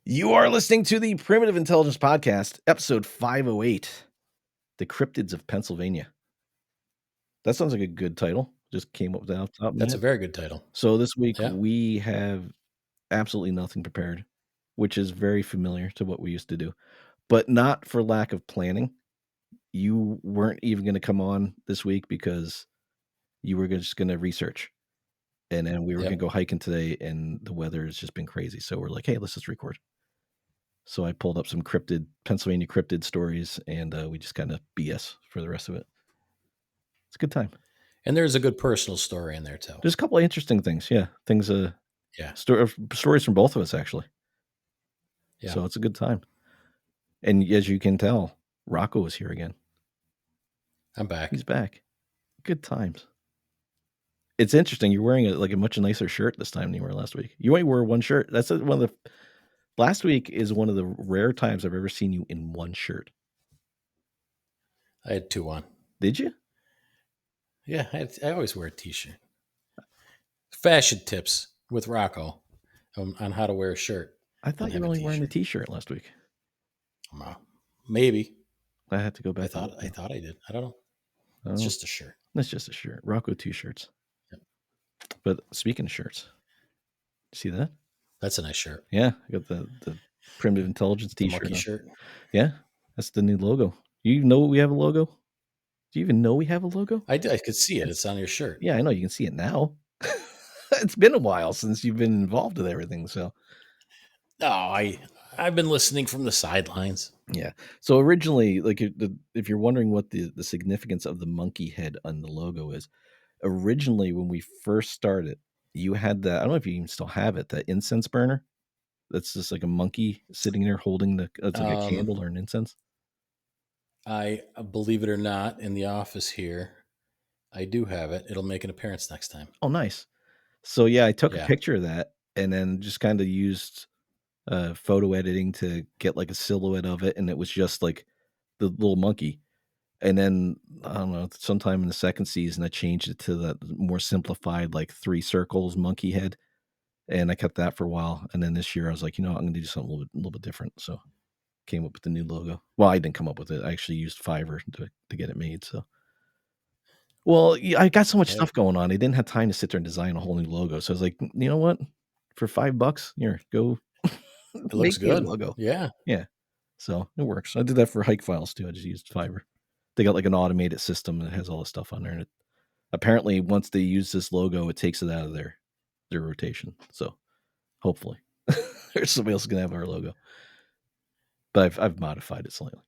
You are listening to the Primitive Intelligence Podcast, episode 508, The Cryptids of Pennsylvania. That sounds like a good title. Just came up with that off the top of my That's a head. very good title. So this week Yeah. we have absolutely nothing prepared, which is very familiar to what we used to do, but not for lack of planning. You weren't even going to come on this week because you were just going to research. And then we were going to go hiking today, and the weather has just been crazy. So we're like, hey, let's just record. So I pulled up some Pennsylvania cryptid stories, and we just kind of BS for the rest of it. It's a good time. And there's a good personal story in there too. There's a couple of interesting things. Yeah. Things, stories from both of us, actually. Yeah. So it's a good time. And as you can tell, Rocco is here again. I'm back. He's back. Good times. It's interesting. You're wearing a much nicer shirt this time than you were last week. You only wore one shirt. That's one of the last week is one of the rare times I've ever seen you in one shirt. I had two on. Did you? Yeah, I always wear a t-shirt. Fashion tips with Rocco on how to wear a shirt. I thought you were only wearing a t-shirt last week. Maybe. I had to go back. I thought I did. I don't know. It's just a shirt. It's just a shirt. Rocco t-shirts. Yep. But speaking of shirts, see that? That's a nice shirt. Yeah, I got the Primitive Intelligence t-shirt. Monkey shirt. Yeah, that's the new logo. You know we have a logo? Do you even know we have a logo? I could see it. It's on your shirt. Yeah, I know you can see it now. It's been a while since you've been involved with everything, so. No, I've been listening from the sidelines. Yeah. So originally, like if you're wondering what the significance of the monkey head on the logo is, originally when we first started, you had that. I don't know if you even still have it. That incense burner. That's just like a monkey sitting there holding it's like a candle or an incense. I believe it or not, in the office here, I do have it. It'll make an appearance next time. Oh, nice. So yeah, I took a picture of that and then just kind of used photo editing to get like a silhouette of it, and it was just like the little monkey. And then I don't know, sometime in the second season, I changed it to that more simplified, like 3 circles monkey head, and I kept that for a while. And then this year, I was like, I'm going to do something a little bit different. So came up with the new logo. Well, I didn't come up with it. I actually used Fiverr to get it made. So, well, I got so much stuff going on. I didn't have time to sit there and design a whole new logo. So I was like, you know what? For $5, here, go. It looks good. Logo. Yeah. Yeah. So it works. I did that for hike files too. I just used Fiverr. They got like an automated system that has all the stuff on there. And apparently once they use this logo, it takes it out of their rotation. So hopefully there's somebody else going to have our logo. But I've modified it slightly.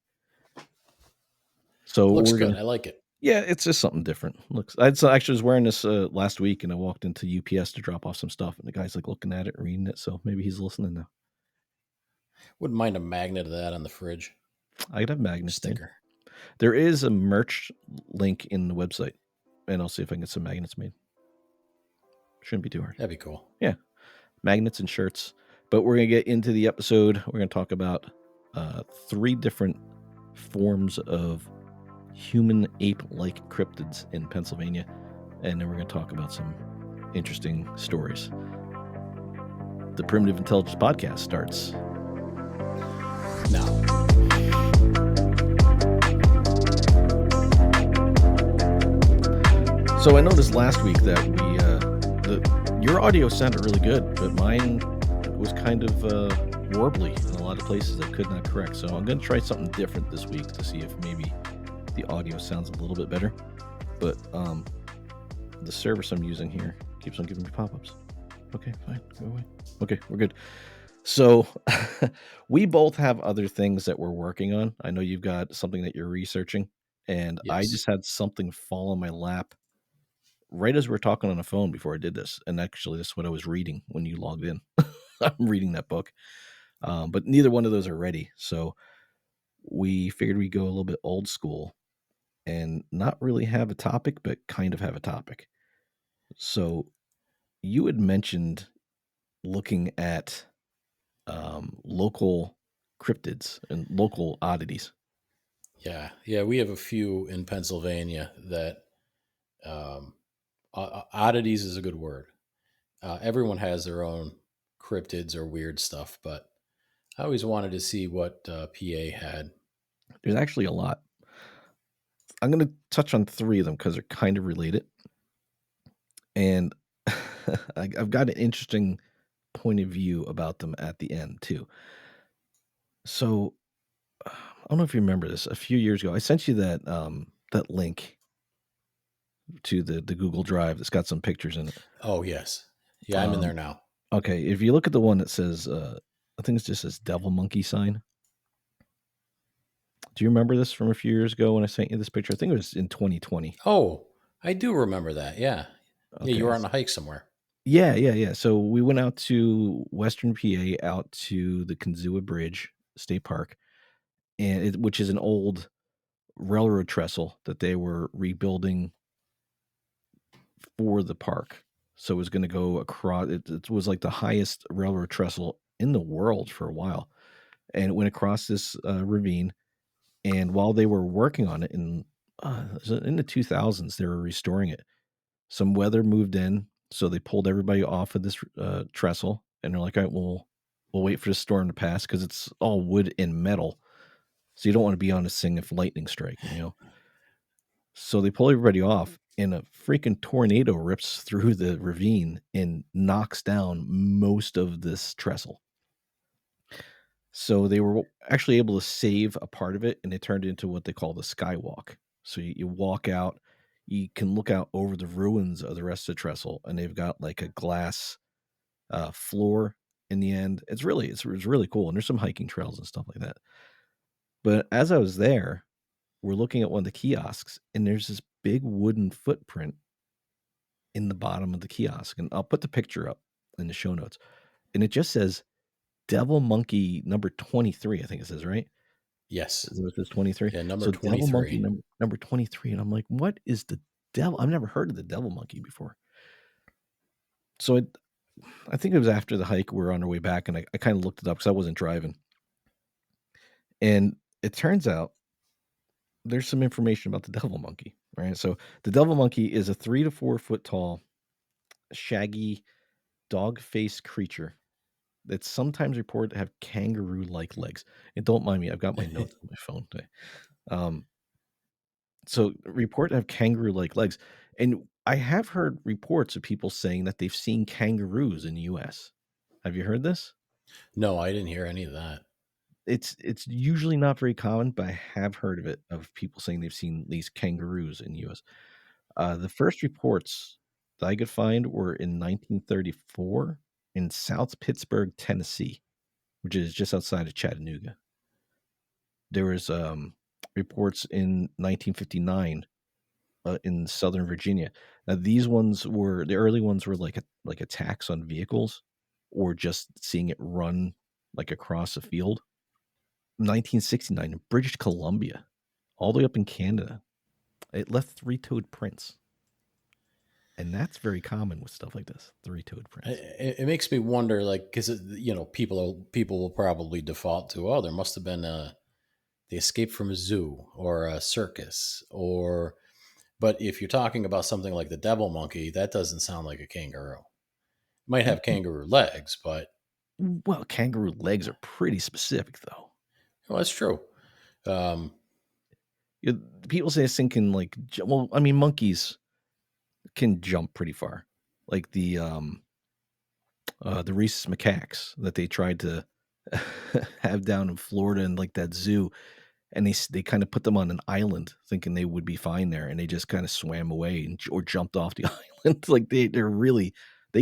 So looks good. I like it. Yeah, it's just something different. I actually was wearing this last week, and I walked into UPS to drop off some stuff, and the guy's like looking at it and reading it. So maybe he's listening now. Wouldn't mind a magnet of that on the fridge. I could have magnet sticker. There is a merch link in the website, and I'll see if I can get some magnets made. Shouldn't be too hard. That'd be cool. Yeah, magnets and shirts. But we're going to get into the episode. We're going to talk about 3 different forms of human ape-like cryptids in Pennsylvania, and then we're going to talk about some interesting stories. The Primitive Intelligence Podcast starts now. So I noticed last week that your audio sounded really good, but mine was kind of warbly in a lot of places I could not correct. So I'm going to try something different this week to see if maybe the audio sounds a little bit better. But the service I'm using here keeps on giving me pop-ups. Okay, fine, go away. Okay, we're good. So we both have other things that we're working on. I know you've got something that you're researching, and yes. I just had something fall on my lap right as we were talking on the phone before I did this. And actually, this is what I was reading when you logged in. I'm reading that book. But neither one of those are ready. So we figured we'd go a little bit old school and not really have a topic, but kind of have a topic. So you had mentioned looking at local cryptids and local oddities. Yeah. We have a few in Pennsylvania that oddities is a good word. Everyone has their own cryptids or weird stuff, but I always wanted to see what PA had. There's actually a lot. I'm going to touch on three of them because they're kind of related. And I've got an interesting point of view about them at the end, too. So I don't know if you remember this. A few years ago, I sent you that link to the Google Drive that's got some pictures in it. Oh yes, yeah, I'm in Um, there now. okay, if you look at the one that says, I think it's just this devil monkey sign. Do you remember this from a few years ago when I sent you this picture? I think it was in 2020. Oh, I do remember that. Yeah, yeah, you Okay. were on a hike somewhere. Yeah, yeah, yeah. So we went out to Western PA, out to the Kinzua Bridge State Park, which is an old railroad trestle that they were rebuilding for the park. So it was going to go across. It was like the highest railroad trestle in the world for a while, and it went across this ravine. And while they were working on it in the 2000s, they were restoring it. Some weather moved in, so they pulled everybody off of this trestle, and they're like, "All right, we'll wait for the storm to pass because it's all wood and metal, so you don't want to be on this thing if lightning striking, you know." So they pull everybody off, and a freaking tornado rips through the ravine and knocks down most of this trestle. So they were actually able to save a part of it, and they turned it into what they call the skywalk. So you walk out, you can look out over the ruins of the rest of the trestle, and they've got like a glass floor in the end. It's really cool, and there's some hiking trails and stuff like that. But as I was there, we're looking at one of the kiosks, and there's this big wooden footprint in the bottom of the kiosk, and I'll put the picture up in the show notes, and it just says Devil Monkey number 23. I think it says, right? Yes, Is it what it says, 23? yeah, number So Devil Monkey 23. number 23, and I'm like, what is the devil? I've never heard of the Devil Monkey before. So I think it was after the hike, we were on our way back, and I kind of looked it up because I wasn't driving. And it turns out there's some information about the devil monkey, right? So the devil monkey is a 3 to 4 foot tall, shaggy, dog-faced creature that's sometimes reported to have kangaroo-like legs. And don't mind me, I've got my notes on my phone today. Um, so report to have kangaroo-like legs. And I have heard reports of people saying that they've seen kangaroos in the US. Have you heard this? No, I didn't hear any of that. It's usually not very common, but I have heard of it, of people saying they've seen these kangaroos in the US. The first reports that I could find were in 1934 in South Pittsburgh, Tennessee, which is just outside of Chattanooga. There was reports in 1959 in Southern Virginia. Now the early ones were like attacks on vehicles or just seeing it run like across a field. 1969 in British Columbia, all the way up in Canada, it left three-toed prints, and that's very common with stuff like this. Three-toed prints. It makes me wonder, like, because people will probably default to, oh, there must have been they escaped from a zoo or a circus, or but if you're talking about something like the devil monkey, that doesn't sound like a kangaroo. It might have kangaroo legs, but Well, kangaroo legs are pretty specific, though. well, that's true. Um, People say this thing can well, I mean, monkeys can jump pretty far, like the rhesus macaques that they tried to have down in Florida and like that zoo, and they kind of put them on an island thinking they would be fine there, and they just kind of swam away or jumped off the island. Like they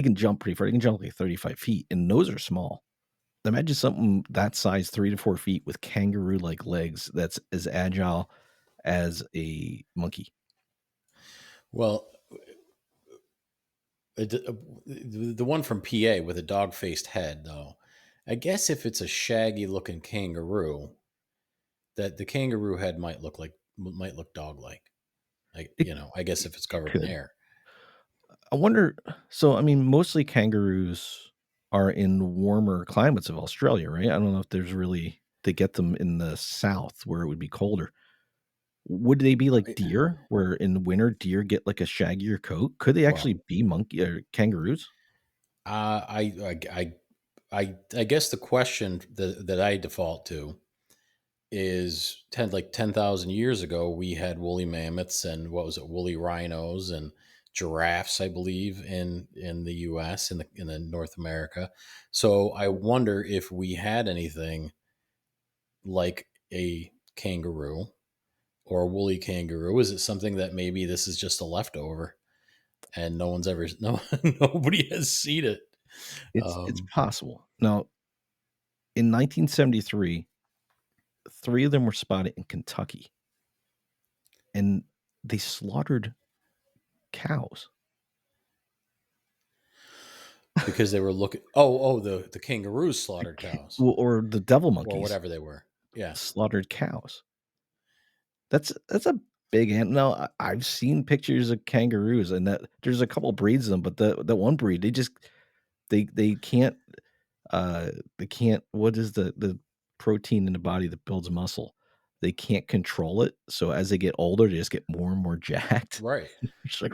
can jump pretty far. They can jump like 35 feet, and those are small. Imagine something that size, 3 to 4 feet, with kangaroo-like legs that's as agile as a monkey. well, the one from PA with a dog faced head, though, I guess if it's a shaggy looking kangaroo, that the kangaroo head might look dog like. Like, It I guess if it's covered in could. hair. I wonder. So, I mean, mostly kangaroos are in warmer climates of Australia, right? I don't know if there's really they get them in the south where it would be colder. Would they be like deer, where in the winter deer get like a shaggier coat? Could they Well, actually be monkey or kangaroos? I I guess the question that I default to is 10,000 years ago we had woolly mammoths and what was it, woolly rhinos and giraffes, I believe, in the US, in the North America. So I wonder if we had anything like a kangaroo or a woolly kangaroo. Is it something that maybe this is just a leftover and no one's ever no nobody has seen it? It's Um, possible. Now, in 1973, 3 of them were spotted in Kentucky, and they slaughtered cows. because they were looking. Oh, the kangaroos The slaughtered ca cows well, or the devil or monkeys whatever they were. Yeah. slaughtered cows. That's a big now, I've seen pictures of kangaroos, and that there's a couple breeds of them, but the one breed, they can't, uh, they can't what is the protein in the body that builds muscle? They can't control it, so as they get older, they just get more and more jacked. Right. It's like,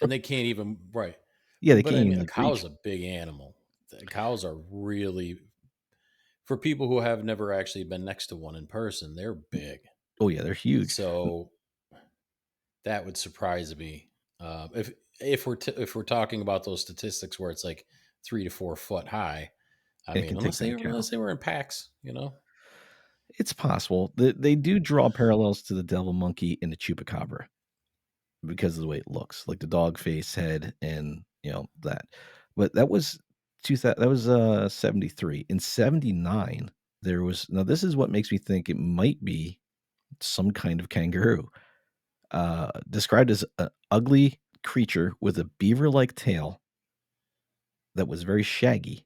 And they can't even, right. yeah, they But can't I even, mean, a like, cow's reach. a big animal. The cows are really, for people who have never actually been next to one in person, they're big. Oh, yeah, they're huge. So that would surprise me. If we're talking about those statistics where it's like 3 to 4 foot high, I It mean, can take down a unless cow. they were in packs, you know. It's possible. They do draw parallels to the devil monkey and the chupacabra because of the way it looks, like the dog face head and, that. But that was 73. In 79, there was now this is what makes me think it might be some kind of kangaroo, described as an ugly creature with a beaver-like tail that was very shaggy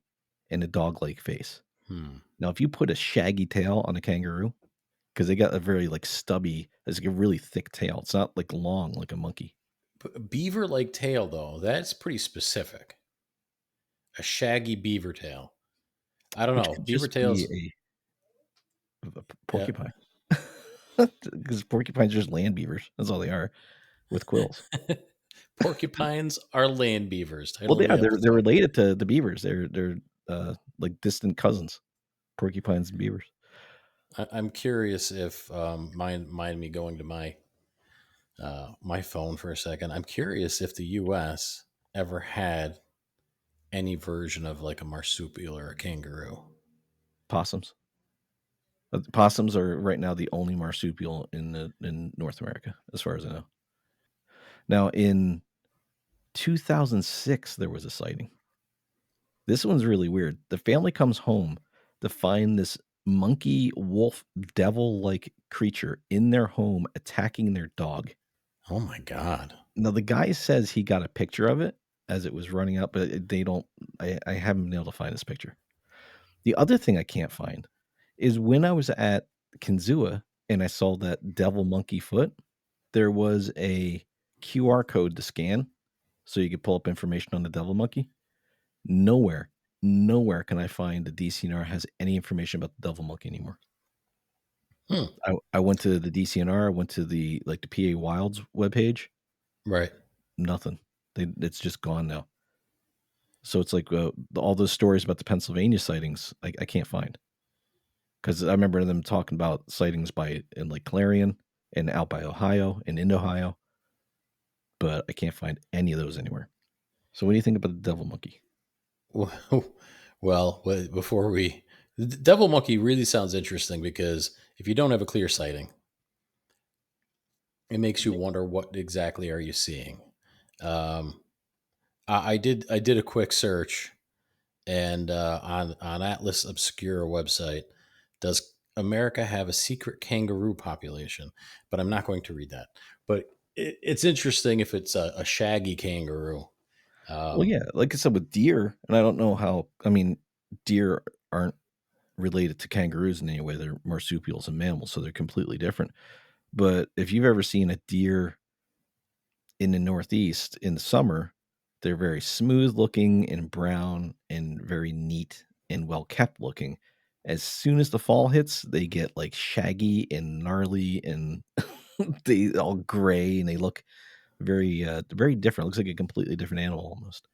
and a dog-like face. Hmm. Now, if you put a shaggy tail on a kangaroo, because they got a very, like, stubby it's like a really thick tail. It's not, like, long like a monkey. Beaver like tail though, that's pretty specific. A shaggy beaver tail. I don't Which know. could Beaver just be tails. a p Yeah. porcupine. Because porcupines are just land beavers. That's all they are with quills. Porcupines are land beavers. Well, Title they of are. the They're episode. related to the beavers. They're, like, distant cousins, porcupines and beavers. I'm curious if mind me going to my phone for a second. I'm curious if the U.S. ever had any version of like a marsupial or a kangaroo. Possums. Possums are right now the only marsupial in North America, as far as I know. Now, in 2006, there was a sighting. This one's really weird. The family comes home to find this monkey, wolf, devil-like creature in their home attacking their dog. Oh my god! Now, the guy says he got a picture of it as it was running up, but they don't I haven't been able to find this picture. The other thing I can't find is when I was at Kinzua and I saw that devil monkey foot, there was a QR code to scan so you could pull up information on the devil monkey. Nowhere, nowhere can I find the DCNR has any information about the devil monkey anymore. Hmm. I went to the DCNR, I went to the PA Wilds webpage, Right. nothing. It's just gone now. So it's like, all those stories about the Pennsylvania sightings, I can't find because I remember them talking about sightings in Lake Clarion and out by Ohio and in Ohio, but I can't find any of those anywhere. So what do you think about the devil monkey? Well, before the devil monkey really sounds interesting because if you don't have a clear sighting, it makes you wonder what exactly are you seeing. Um, I did a quick search, and on Atlas Obscura website, does America have a secret kangaroo population? But I'm not going to read that. But it's interesting if it's a shaggy kangaroo. Well, Um, yeah, like I said with deer, and I don't know how. I mean, deer aren't related to kangaroos in any way. They're marsupials and mammals, so they're completely different. But if you've ever seen a deer in the Northeast in the summer, they're very smooth looking and brown and very neat and well kept looking. As soon as the fall hits, they get like shaggy and gnarly and they all gray and they look very different. Looks like a completely different animal almost.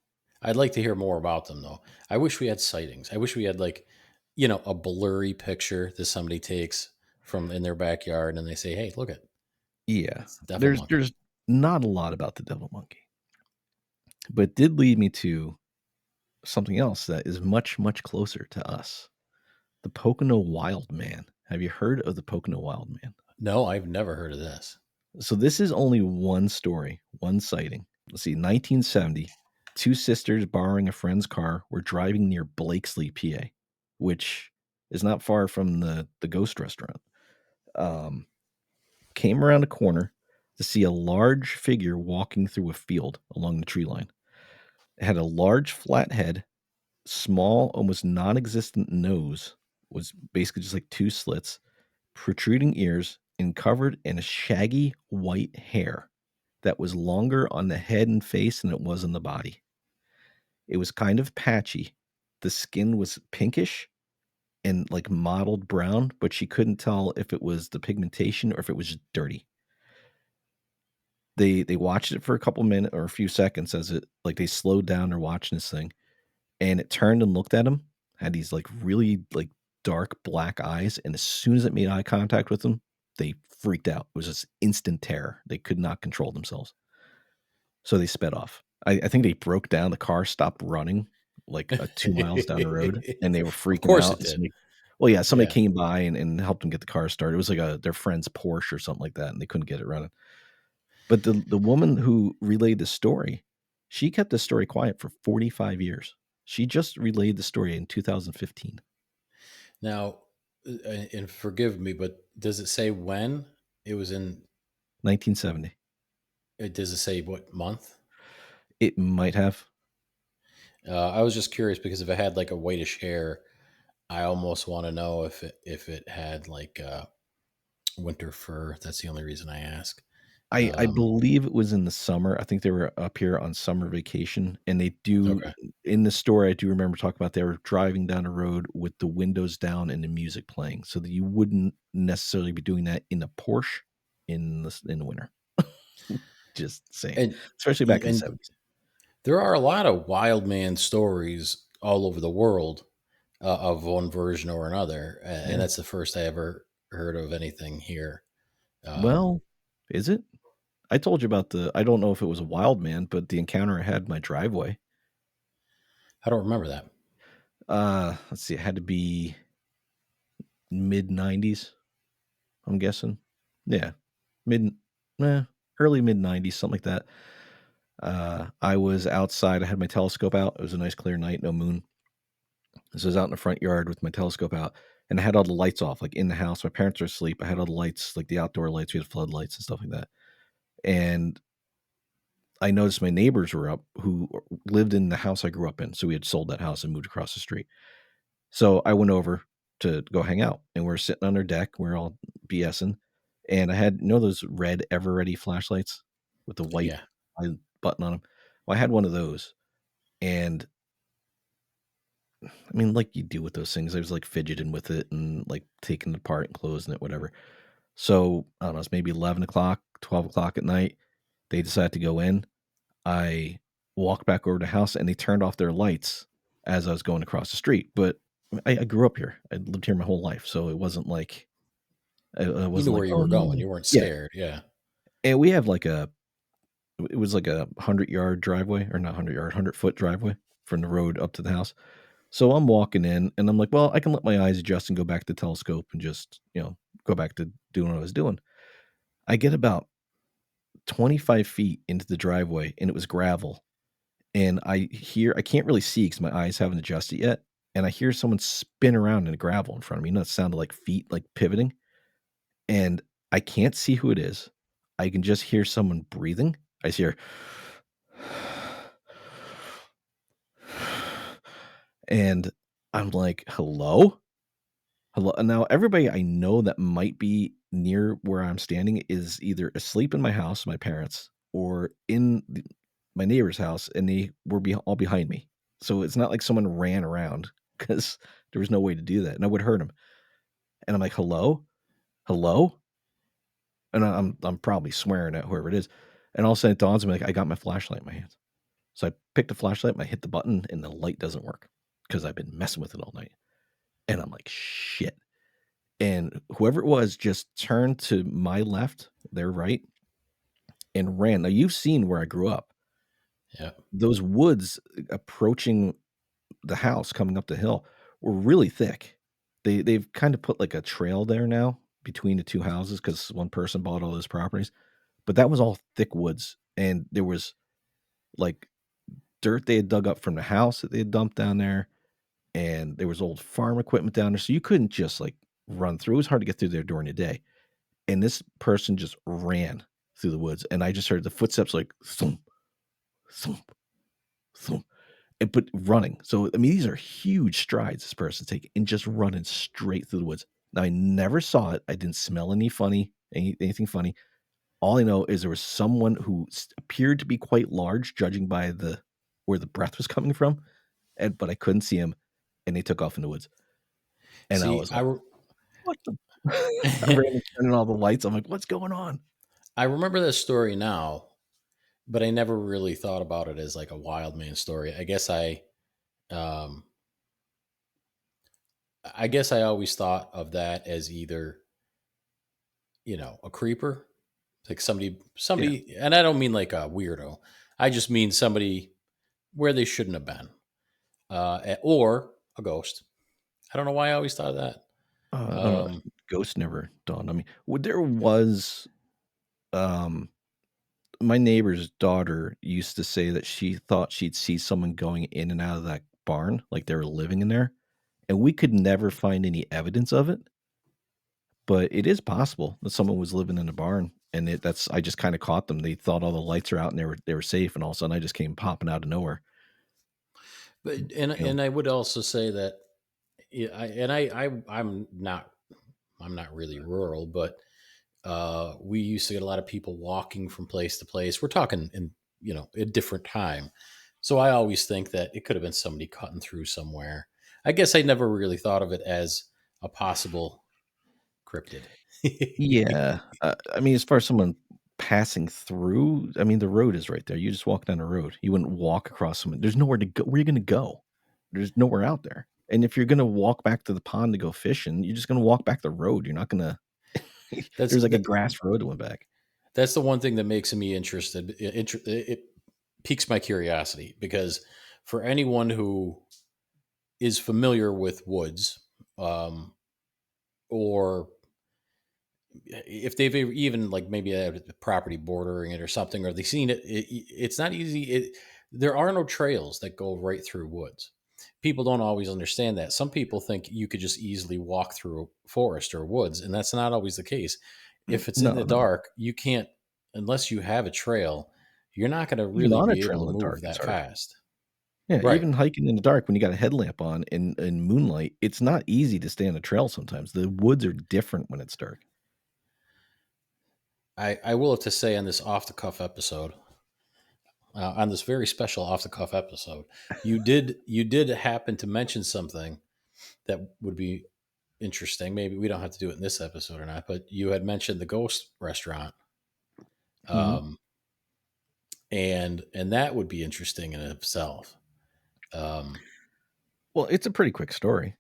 I'd like to hear more about them though. I wish we had sightings. I wish we had like, a blurry picture that somebody takes from in their backyard and they say, "Hey, look at Yeah, that's the devil there's monkey." not a lot about the devil monkey, but it did lead me to something else that is much, much closer to us. The Pocono Wildman. Have you heard of the Pocono Wildman? No, I've never heard of this. So this is only one story, one sighting. Let's see, 1970, two sisters borrowing a friend's car were driving near Blakesley, PA, which is not far from the ghost restaurant. Um, Came around a corner to see a large figure walking through a field along the tree line. It had a large flat head, small, almost non-existent nose, was basically just like two slits, protruding ears, and covered in a shaggy white hair that was longer on the head and face than it was on the body. It was kind of patchy. The skin was pinkish and like mottled brown, but she couldn't tell if it was the pigmentation or if it was just dirty. They watched it for a couple minutes or a few seconds as it like they slowed down, they're watching this thing, and it turned and looked at him, had these like really like dark black eyes, and as soon as it made eye contact with them, they freaked out. It was just instant terror. They could not control themselves. So they sped off. I think they broke down, the car stopped running like 2 miles down the road, and they were Of freaking course it out, and did. somebody well, yeah, somebody Yeah. came by and helped them get the car started. It was like their friend's Porsche or something like that, and they couldn't get it running. But the woman who relayed the story, she kept the story quiet for 45 years. She just relayed the story in 2015, Now, and forgive me, but does it say when it was in? 1970. Does it say what month? It might have. I was just curious because if it had like a whitish hair, I almost want to know if it had like winter fur. That's the only reason I ask. I Um, believe it was in the summer. I think they were up here on summer vacation, and they do okay. in the story, I do remember talking about they were driving down a road with the windows down and the music playing, so that you wouldn't necessarily be doing that in a Porsche in the winter. Just saying, And especially back in the and 70s. there are a lot of wild man stories all over the world of one version or another, and Yeah. that's the first I ever heard of anything here. Um, Well, is it? I told you about the I don't know if it was a wild man, but the encounter I had in my driveway. I don't remember that. Let's see, it had to be mid 90s, I'm guessing. Yeah. Mid early mid 90s, something like that. I was outside, I had my telescope out. It was a nice clear night, no moon. So I was out in the front yard with my telescope out, and I had all the lights off, like in the house. My parents were asleep. I had all the lights, like the outdoor lights. We had floodlights and stuff like that. And I noticed my neighbors were up who lived in the house I grew up in. So we had sold that house and moved across the street. So I went over to go hang out, and we're sitting on their deck. We're all BSing, and I had those red Ever Ready flashlights with the white Yeah. button on them. Well, I had one of those, and I mean, like you do with those things, I was like fidgeting with it and like taking it apart and closing it, whatever. So I don't know, it's maybe 11 o'clock, 12 o'clock at night. They decided to go in. I walked back over to the house, and they turned off their lights as I was going across the street. But I grew up here. I lived here my whole life, so it wasn't like I You knew wasn't where like, you "Oh, were going. no." You weren't Yeah, scared. Yeah. and we have like it was like a 100-yard driveway, or not 100-yard, 100-foot driveway from the road up to the house. So I'm walking in, and I'm like, "Well, I can let my eyes adjust and go back to the telescope and just, go back to doing what I was doing." I get about 25 feet into the driveway, and it was gravel. And I can't really see because my eyes haven't adjusted yet, and I hear someone spin around in the gravel in front of me, it sounded like feet, like, pivoting, and I can't see who it is. I can just hear someone breathing. I just hear, and I'm like, "Hello? Hello?" And now everybody I know that might be near where I'm standing is either asleep in my house, my parents, or in my neighbor's house, and they were all behind me. So it's not like someone ran around because there was no way to do that, and I would hurt them. And I'm like, "Hello? Hello?" And I'm probably swearing at whoever it is. And all of a sudden it dawns on me, like, I got my flashlight in my hands. So I picked a flashlight and I hit the button and the light doesn't work because I've been messing with it all night. And I'm like, shit. And whoever it was just turned to my left, their right, and ran. Now you've seen where I grew up. Yeah. Those woods approaching the house coming up the hill were really thick. They've kind of put like a trail there now between the two houses because one person bought all those properties. But that was all thick woods, and there was like dirt they had dug up from the house that they had dumped down there, and there was old farm equipment down there, so you couldn't just like run through. It was hard to get through there during the day. And this person just ran through the woods, and I just heard the footsteps like thump, thump, thump, and but running. So I mean, these are huge strides this person's taking, and just running straight through the woods. Now I never saw it. I didn't smell anything funny. All I know is there was someone who appeared to be quite large, judging by the where the breath was coming from, but I couldn't see him, and they took off in the woods. And I See, was like, "What the" I ran and turned on all the lights. I'm like, "What's going on?" I remember this story now, but I never really thought about it as like a wild man story. Um, I guess I always thought of that as either, a creeper, like Yeah. somebody, and I don't mean like a weirdo. I just mean somebody where they shouldn't have been, or a ghost. I don't know why I always thought of that. I don't know. Um, Ghost never dawned on me. There was, um my neighbor's daughter used to say that she thought she'd see someone going in and out of that barn, like they were living in there, and we could never find any evidence of it, but it is possible that someone was living in a barn, and that's I just kinda caught them. They thought all the lights are out and they were safe, and all of a sudden I just came popping out of nowhere, but and you know? and I would also say that, yeah, I'm not really rural, but we used to get a lot of people walking from place to place. We're talking in, a different time. So I always think that it could have been somebody cutting through somewhere. I guess I never really thought of it as a possible cryptid. Yeah, I mean, as far as someone passing through, I mean, the road is right there. You just walk down the road. You wouldn't walk across someone. There's nowhere to go. Where are you gonna go? There's nowhere out there. And if you're gonna walk back to the pond to go fishing, you're just gonna walk back the road. You're not gonna that's there's like a that, grass road that went back. that's the one thing that makes me interested. It piques my curiosity because for anyone who is familiar with woods, um, or if they've even like maybe had a property bordering it or something, or they've seen it, it's not easy. There are no trails that go right through woods. People don't always understand that. Some people think you could just easily walk through a forest or woods, and that's not always the case. If it's in No, the no. dark, you can't, unless you have a trail, you're not going to Even really on a be trail able in to the move dark, it's that hard. fast. Yeah, Right. even hiking in the dark when you got a headlamp on in moonlight, it's not easy to stay on a trail sometimes. The woods are different when it's dark. I will have to say on this off the cuff episode, on this very special off the cuff episode, you did happen to mention something that would be interesting. Maybe we don't have to do it in this episode or not, but you had mentioned the ghost restaurant, Mhm. um, and that would be interesting in itself. Um, Well, it's a pretty quick story.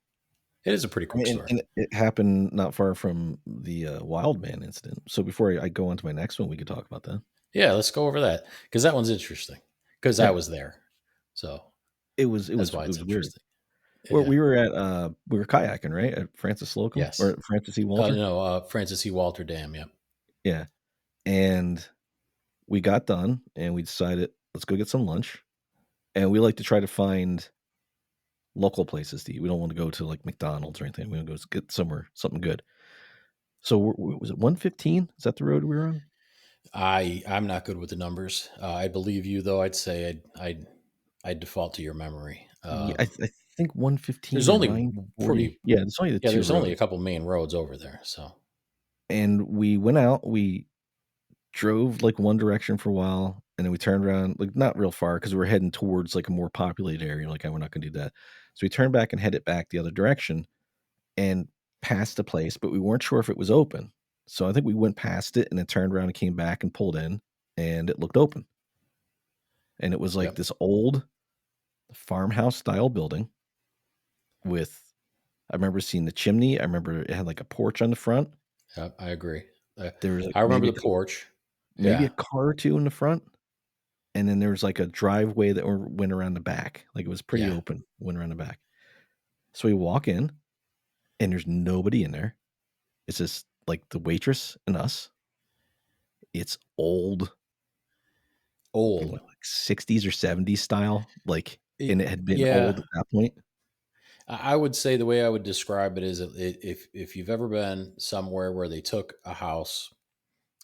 it is a pretty I quick mean, story. and it happened not far from the, Wildman incident. So before I go on to my next one, we could talk about that. Yeah, let's go over that because that one's interesting because I Yeah. was there, so It was it that's was why it it's was weird. interesting. Well, Yeah. we were kayaking, right, at Francis Slocum Yes. or Francis E. Walter? No. Francis E. Walter Dam. Yep. Yeah, and we got done, and we decided, "Let's go get some lunch," and we like to try to find local places to eat. We don't wanna go to, like, McDonald's or anything. We wanna go get somewhere something good. So, was it 115? Is that the road we were on? I'm not good with the numbers. I believe you though. I'd say I'd default to your memory. Yeah, I think 115 There's or only 940. pretty Yeah, it's only the Yeah, 2 there's only a roads. couple main roads over there. So And we went out, we drove, like, one direction for a while, and then we turned around, like, not real far because we were heading towards, like, a more populated area, like, "Oh, we're not gonna do that." So we turned back and headed back the other direction and passed the place, but we weren't sure if it was open. So I think we went past it and then turned around and came back and pulled in, and it looked open. and it was like Yep. this old farmhouse style building with I remember seeing the chimney, I remember it had, like, a porch on the front. Yep. I agree. Uh, There was, like, I remember the porch. maybe a Yeah. car or 2 in the front, and then there was, like, a driveway that went around the back, like, it was pretty Yeah. open, went around the back. So we walk in, and there's nobody in there. It's just, like, the waitress and us. It's old, Old. like, 60s or 70s style, like and it had been Yeah. old at that point. I would say the way I would describe it is if you've ever been somewhere where they took a house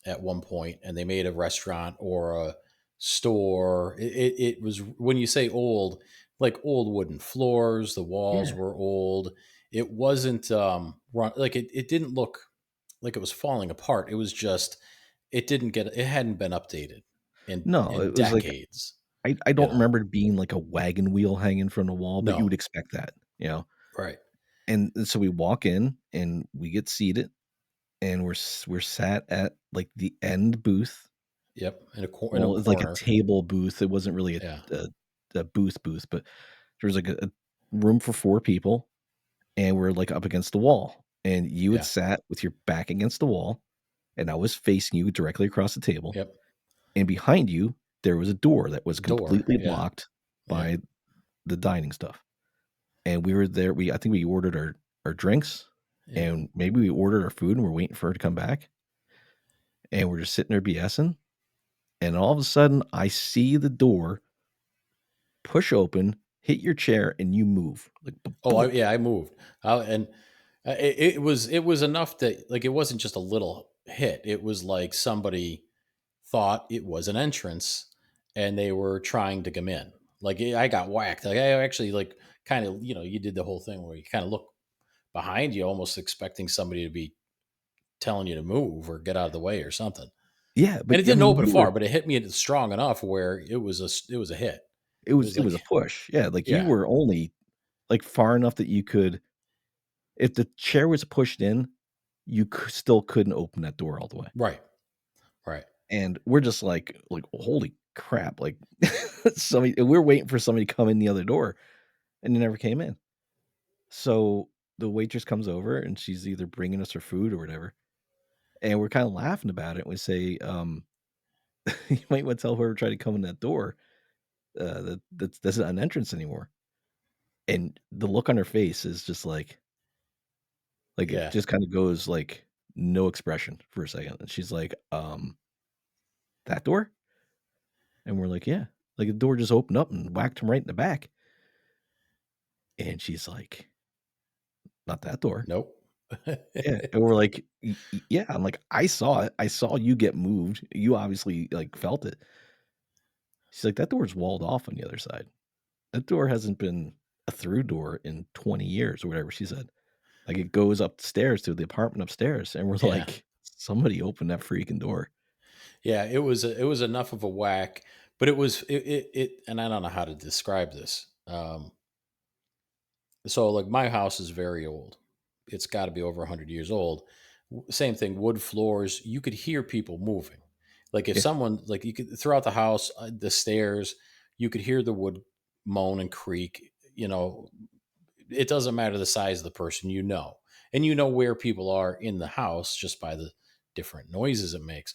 at one point and they made a restaurant or a store, it was when you say old, like old wooden floors, the walls Yeah. were old. It wasn't like it didn't look like it was falling apart. It was just it hadn't been updated No, in it was like decades, I you don't know. remember it being like a wagon wheel hanging from the wall, but you No. would expect that, you know? Right. And so we walk in and we get seated and we're sat at, like, the end booth. Yep. In a Well, it's like a corner. table booth. It wasn't really Yeah. a a booth, but there was, like, a room for 4 people, and we're, like, up against the wall, and you had Yeah. sat with your back against the wall, and I was facing you directly across the table, Yep. and behind you, there was a door that was Door. completely Yeah. blocked Yep. by the dining stuff, and we were there I think we ordered our drinks, Yep. and maybe we ordered our food, and we're waiting for her to come back, and we're just sitting there BSing, and all of a sudden, I see the door push open, hit your chair, and you move, like, Oh, boom. yeah, I moved. And it was enough that like it wasn't just a little hit. It was like somebody thought it was an entrance and they were trying to come in. Like I got whacked. Like I actually like kind of, you did the whole thing where you kind of look behind you almost expecting somebody to be telling you to move or get out of the way or something. Yeah, And but, it I didn't mean, open you were far, but it hit me strong enough where it was a hit. It was it was like a push, yeah, like, you yeah, were only, like, far enough that you could if the chair was pushed in, you still couldn't open that door all the way, right. Right. and we're just like, "Holy crap," like, somebody we're waiting for somebody to come in the other door, and they never came in. So, the waitress comes over, and she's either bringing us our food or whatever, and we're kinda laughing about it, and we say, "You might wanna tell whoever tried to come in that door, that's not an entrance anymore." And the look on her face is just like, it Yeah. just kinda goes, like, no expression for a second, and she's like, that door?" And we're like, "Yeah." Like, the door just opened up and whacked him right in the back, and she's like, "Not that door." Nope. Yeah, and we're like, "Y yeah." I'm like, "I saw it. I saw you get moved. You obviously, like, felt it." She's like, "That door's walled off on the other side. That door hasn't been a through door in 20 years," or whatever she said. Like, it goes upstairs to the apartment upstairs, and we're Yeah. like, "Somebody opened that freaking door." Yeah, it was enough of a whack, but it and I don't know how to describe this. So like my house is very old. It's got to be over 100 years old. Same thing, wood floors, you could hear people moving. Like if Yeah, someone like you could throughout the house, the stairs, you could hear the wood moan and creak, it doesn't matter the size of the person, and you know where people are in the house just by the different noises it makes.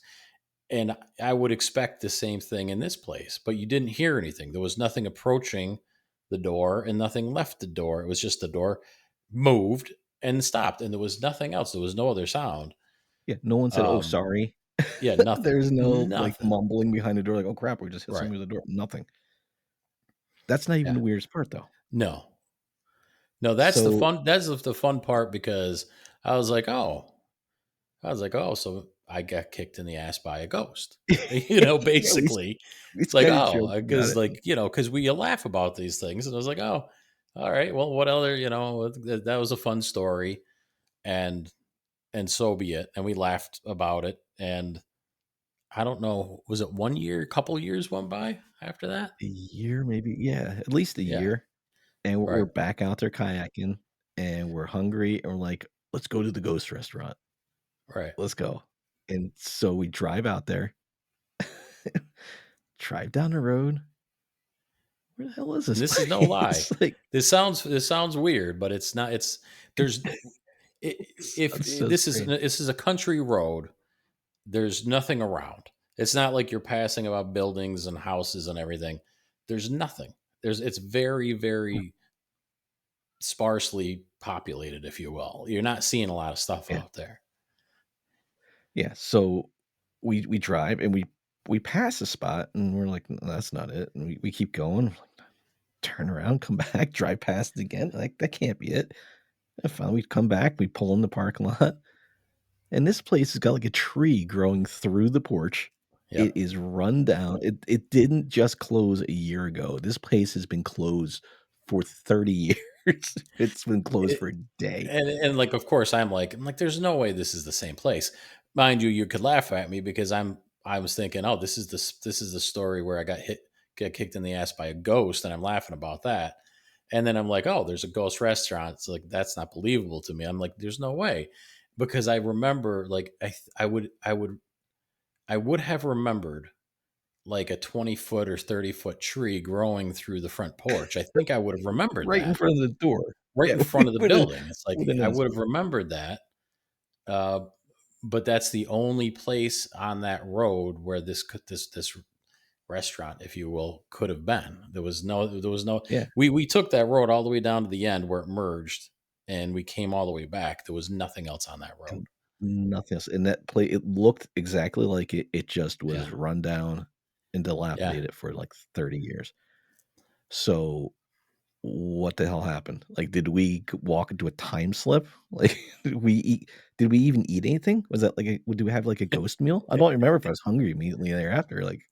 And I would expect the same thing in this place, but you didn't hear anything. There was nothing approaching the door and nothing left the door. It was just the door moved and stopped, and there was nothing else. There was no other sound. yeah, no one said, "Oh, Um, sorry." yeah, nothing, There's no, like, nothing. mumbling behind the door like, "Oh, crap, we just hit Right. somebody with the door." Nothing. That's not even Yeah. the weirdest part, though. No, no, that's the So fun. That's the fun part because I was like, oh, so I got kicked in the ass by a ghost, yeah, basically. we It's like, kinda oh, joked about because it. like, because we laugh about these things. And I was like, oh, all right, well, what other, that was a fun story. And, and so be it. And we laughed about it. And I don't know, was it 1 year, a couple years went by after that? A year, maybe? Yeah, at least a Yeah. year, and we're Right. back out there kayaking, and we're hungry, and we're like, "Let's go to the ghost restaurant. Right. Let's go." And so we drive out there, drive down the road, Where the hell is this And this is no lie. place? Like, This sounds weird, but it's not. It's there's if that's so strange. this is a country road. There's nothing around. It's not like you're passing about buildings and houses and everything. There's nothing. It's very, Yeah. very sparsely populated, if you will. You're not seeing a lot of stuff Yeah. out there. Yeah. So we drive and we pass a spot and we're like, "No, that's not it." And we keep going. We're like, turn around, come back, drive past it again. Like, that can't be it. And finally, we come back, we pull in the parking lot, and this place has got like a tree growing through the porch. It Yep. is run down. It didn't just close a year ago. This place has been closed for 30 years. It's been closed It, for a day. and like, of course, I'm like, there's no way this is the same place. Mind you, you could laugh at me because I was thinking, oh, this is the story where I get kicked in the ass by a ghost, and I'm laughing about that. And then I'm like, oh, there's a ghost restaurant. It's like that's not believable to me. I'm like, there's no way, because I remember like I would have remembered like a 20-foot or 30-foot tree growing through the front porch. I think I would have remembered Right in that front of the door. right Yeah, in we front of the would've building. It's like would've I noticed would it. have remembered that. Uh, but that's the only place on that road where this restaurant, if you will, could have been. There was no. Yeah, We took that road all the way down to the end where it merged, and we came all the way back. There was nothing else on that road. and nothing else. And that place, it looked exactly like it just Yeah, was run down and yeah. dilapidated for, like, 30 years. So, what the hell happened? Like, did we walk into a time slip? Like, did we even eat anything? Was that like a did we have, like, a ghost meal? I don't remember if I was hungry immediately thereafter, like,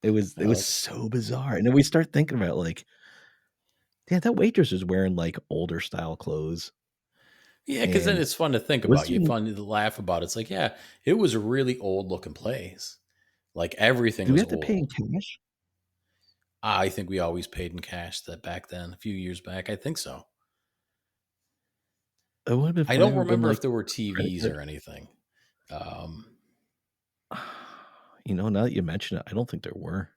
it was Uh, so bizarre, and then we start thinking about, like, yeah, that waitress was wearing, like, older style clothes, yeah, because then and it's fun to think was about. there You fun to laugh about. It's like, yeah, it was a really old looking place. Like everything do we was have to pay in old. cash? I think we always paid in cash that back then, a few years back. I think so. It would've been I funny if don't it had been, remember like, if there were credit TVs card. or anything. Um, You know, now that you mention it, I don't think there were.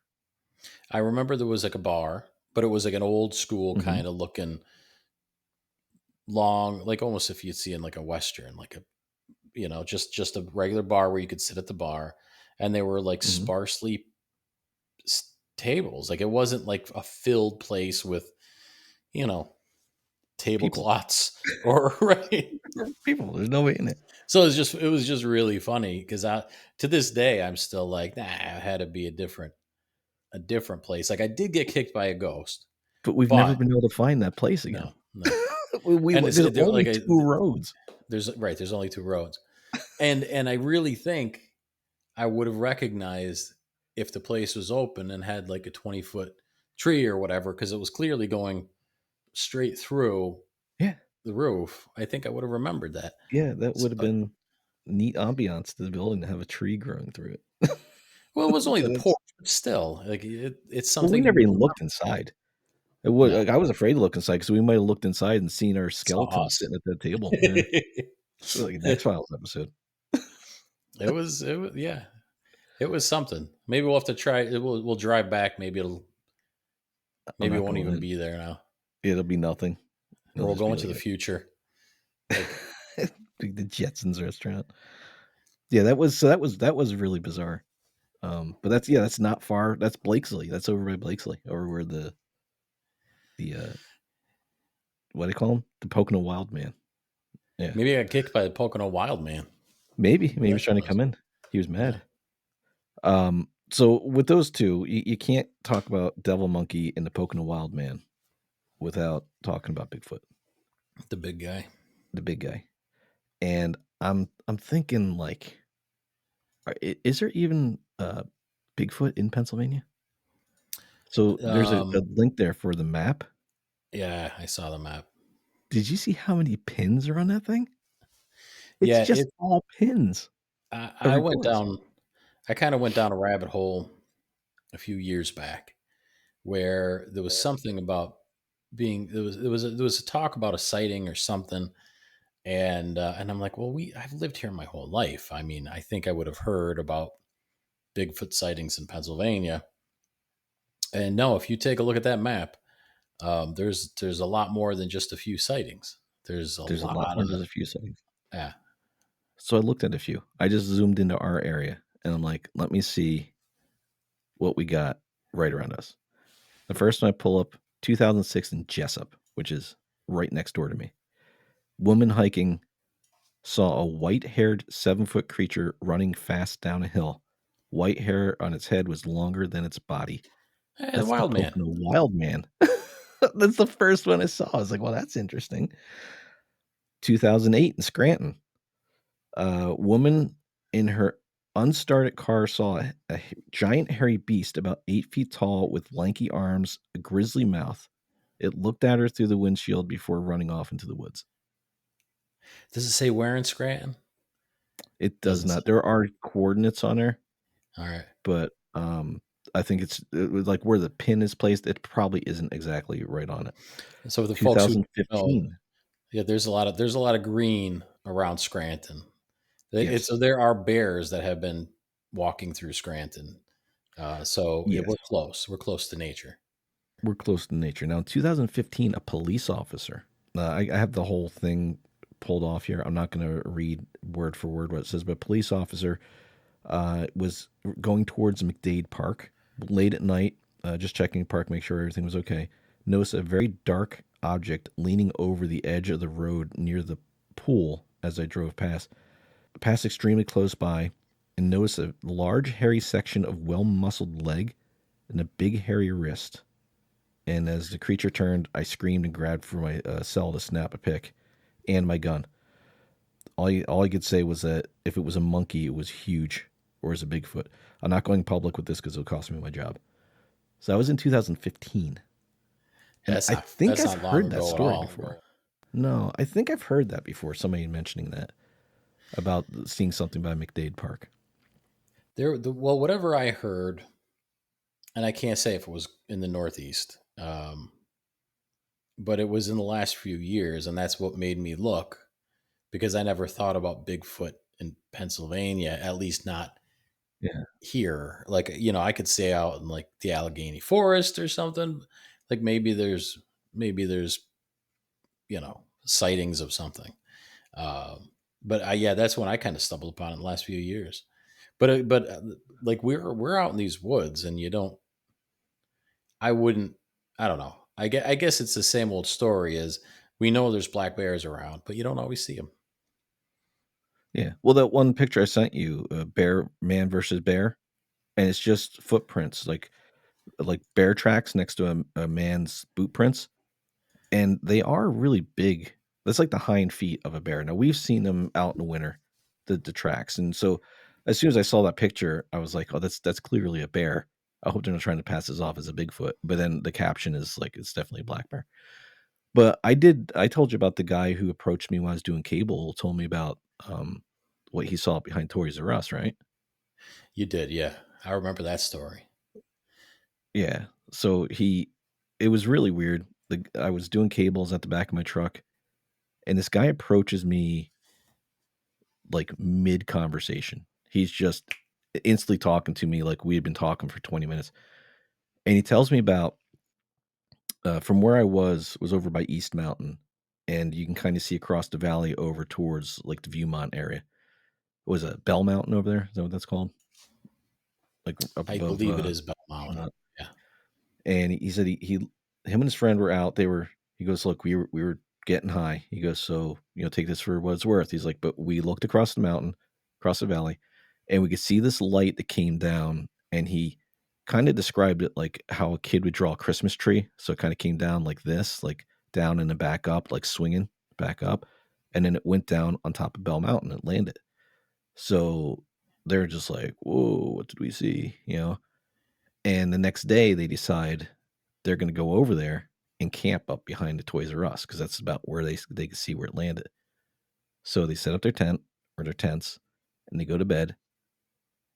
I remember there was like a bar, but it was like an old school Mhm, kind of looking long, like almost if you'd see in like a Western, like a, just a regular bar where you could sit at the bar. And they were like mhm. sparsely tables. Like it wasn't like a filled place with, you know, People. tablecloths or right. People, there's no way in it. So it was just really funny because I to this day I'm still like, nah, it had to be a different place. Like I did get kicked by a ghost, But we've never but been able to find that place again. no, no. And We it's there's like only 2 roads. there's only two roads, and I really think I would have recognized if the place was open and had like a 20-foot tree or whatever because it was clearly going straight through Yeah, the roof. I think I would have remembered that. yeah, that S- would have But been neat ambiance to the building to have a tree growing through it. well, it was only the But porch, it's but still, like it's well, we something you never would even remember. looked inside. It would No, like, I was afraid to look inside because we might have looked inside and seen our saw skeleton us. sitting at that table, yeah. Like an X-Files episode. It was yeah. It was something. Maybe we'll have to try. We'll drive back. I'm Maybe it not won't going even in. be there now. It'll be nothing. Or It'll we'll just go be into like the future. Like a the Jetsons restaurant. Yeah, that was really bizarre. But that's yeah, that's not far. That's Blakesley. That's over by Blakesley, over where the what do you call him? The Pocono Wildman. Yeah, maybe I got kicked by the Pocono Wildman. maybe he That was trying to was come in. He was yeah. mad. So with those two, you can't talk about Devil Monkey and the Pocono Wildman without talking about Bigfoot, The big guy. the big guy. And I'm thinking like, is there even Bigfoot in Pennsylvania? So there's a Um, link there for the map. yeah, I saw the map. Did you see how many pins are on that thing? It's Yeah, just all pins I every went course. down. I kind of went down a rabbit hole a few years back where there was something about being there was a talk about a sighting or something, and I'm like, well, I've lived here my whole life. I mean, I think I would have heard about Bigfoot sightings in Pennsylvania, And no, if you take a look at that map, there's a lot more than just a few sightings. There's a There's a lot lot more of than just a few sightings. yeah. So I looked at a few. I just zoomed into our area and I'm like, let me see what we got right around us. The first one I pull up, 2006 in Jessup, which is right next door to me. Woman hiking saw a white-haired 7-foot creature running fast down a hill. White hair on its head was longer than its body. The That's the wild man. Pocono Wildman. That's the first one I saw. I was like, well, that's interesting. 2008 in Scranton. A woman in her unstarted car saw a giant hairy beast about 8 feet tall with lanky arms, a grisly mouth. It looked at her through the windshield before running off into the woods. Does it say where in Scranton? It does Doesn't say. not. There are coordinates on there, All right. but I think it was like where the pin is placed. It probably isn't exactly right on it. So the folks who don't know, 2015. yeah, there's a lot of green around Scranton. Yes. So there are bears that have been walking through Scranton. So yeah, Yes. we're close. We're close to nature. We're close to nature. Now, in 2015, a police officer, I have the whole thing pulled off here. I'm not going to read word for word what it says, but a police officer was going towards McDade Park late at night, just checking the park, make sure everything was okay. Noticed a very dark object leaning over the edge of the road near the pool as I drove past. Passed extremely close by and noticed a large hairy section of well-muscled leg and a big hairy wrist. And as the creature turned, I screamed and grabbed for my cell to snap a pic and my gun. All I could say was that if it was a monkey, it was huge, or as a Bigfoot. I'm not going public with this because it'll cost me my job. So that was in 2015. Yeah, And I think that's I've not long heard that ago at story all. before. No, I think I've heard that before. Somebody mentioning that about seeing something by McDade Park. Well, whatever I heard, and I can't say if it was in the Northeast, but it was in the last few years, and that's what made me look because I never thought about Bigfoot in Pennsylvania, at least not Yeah. here. Like, I could say out in like the Allegheny Forest or something. Like maybe there's sightings of something. But yeah, that's when I kind of stumbled upon it in the last few years. But like we're out in these woods, and you don't. I wouldn't. I don't know. I guess it's the same old story as we know there's black bears around, but you don't always see them. Yeah. Well, that one picture I sent you, bear man versus bear, and it's just footprints, like bear tracks next to a man's boot prints, and they are really big. That's like the hind feet of a bear. Now we've seen them out in the winter, the tracks, and so as soon as I saw that picture, I was like, oh, that's clearly a bear. I hope they're not trying to pass this off as a Bigfoot. But then the caption is like, it's definitely a black bear. But I told you about the guy who approached me when I was doing cable, told me about what he saw behind Toys R Us, right? You did, yeah. I remember that story. Yeah. So it was really weird. I was doing cables at the back of my truck, and this guy approaches me like mid conversation. He's just instantly talking to me like we had been talking for 20 minutes. And he tells me about from where I was over by East Mountain, and you can kind of see across the valley over towards like the Viewmont area. Was it Bell Mountain over there? Is that what that's called? Like up I above believe it is Belmont. Viewmont. Yeah. And he said him and his friend were out. He goes, look, we were getting high. He goes, so take this for what it's worth. He's like, but we looked across the mountain, across the valley, and we could see this light that came down. And he kind of described it like how a kid would draw a Christmas tree. So it kind of came down like this, like down and then back up, like swinging back up, and then it went down on top of Bell Mountain and landed. So they're just like, whoa, what did we see? And the next day they decide they're going to go over there and camp up behind the Toys R Us because that's about where they can see where it landed. So they set up their tent or their tents and they go to bed.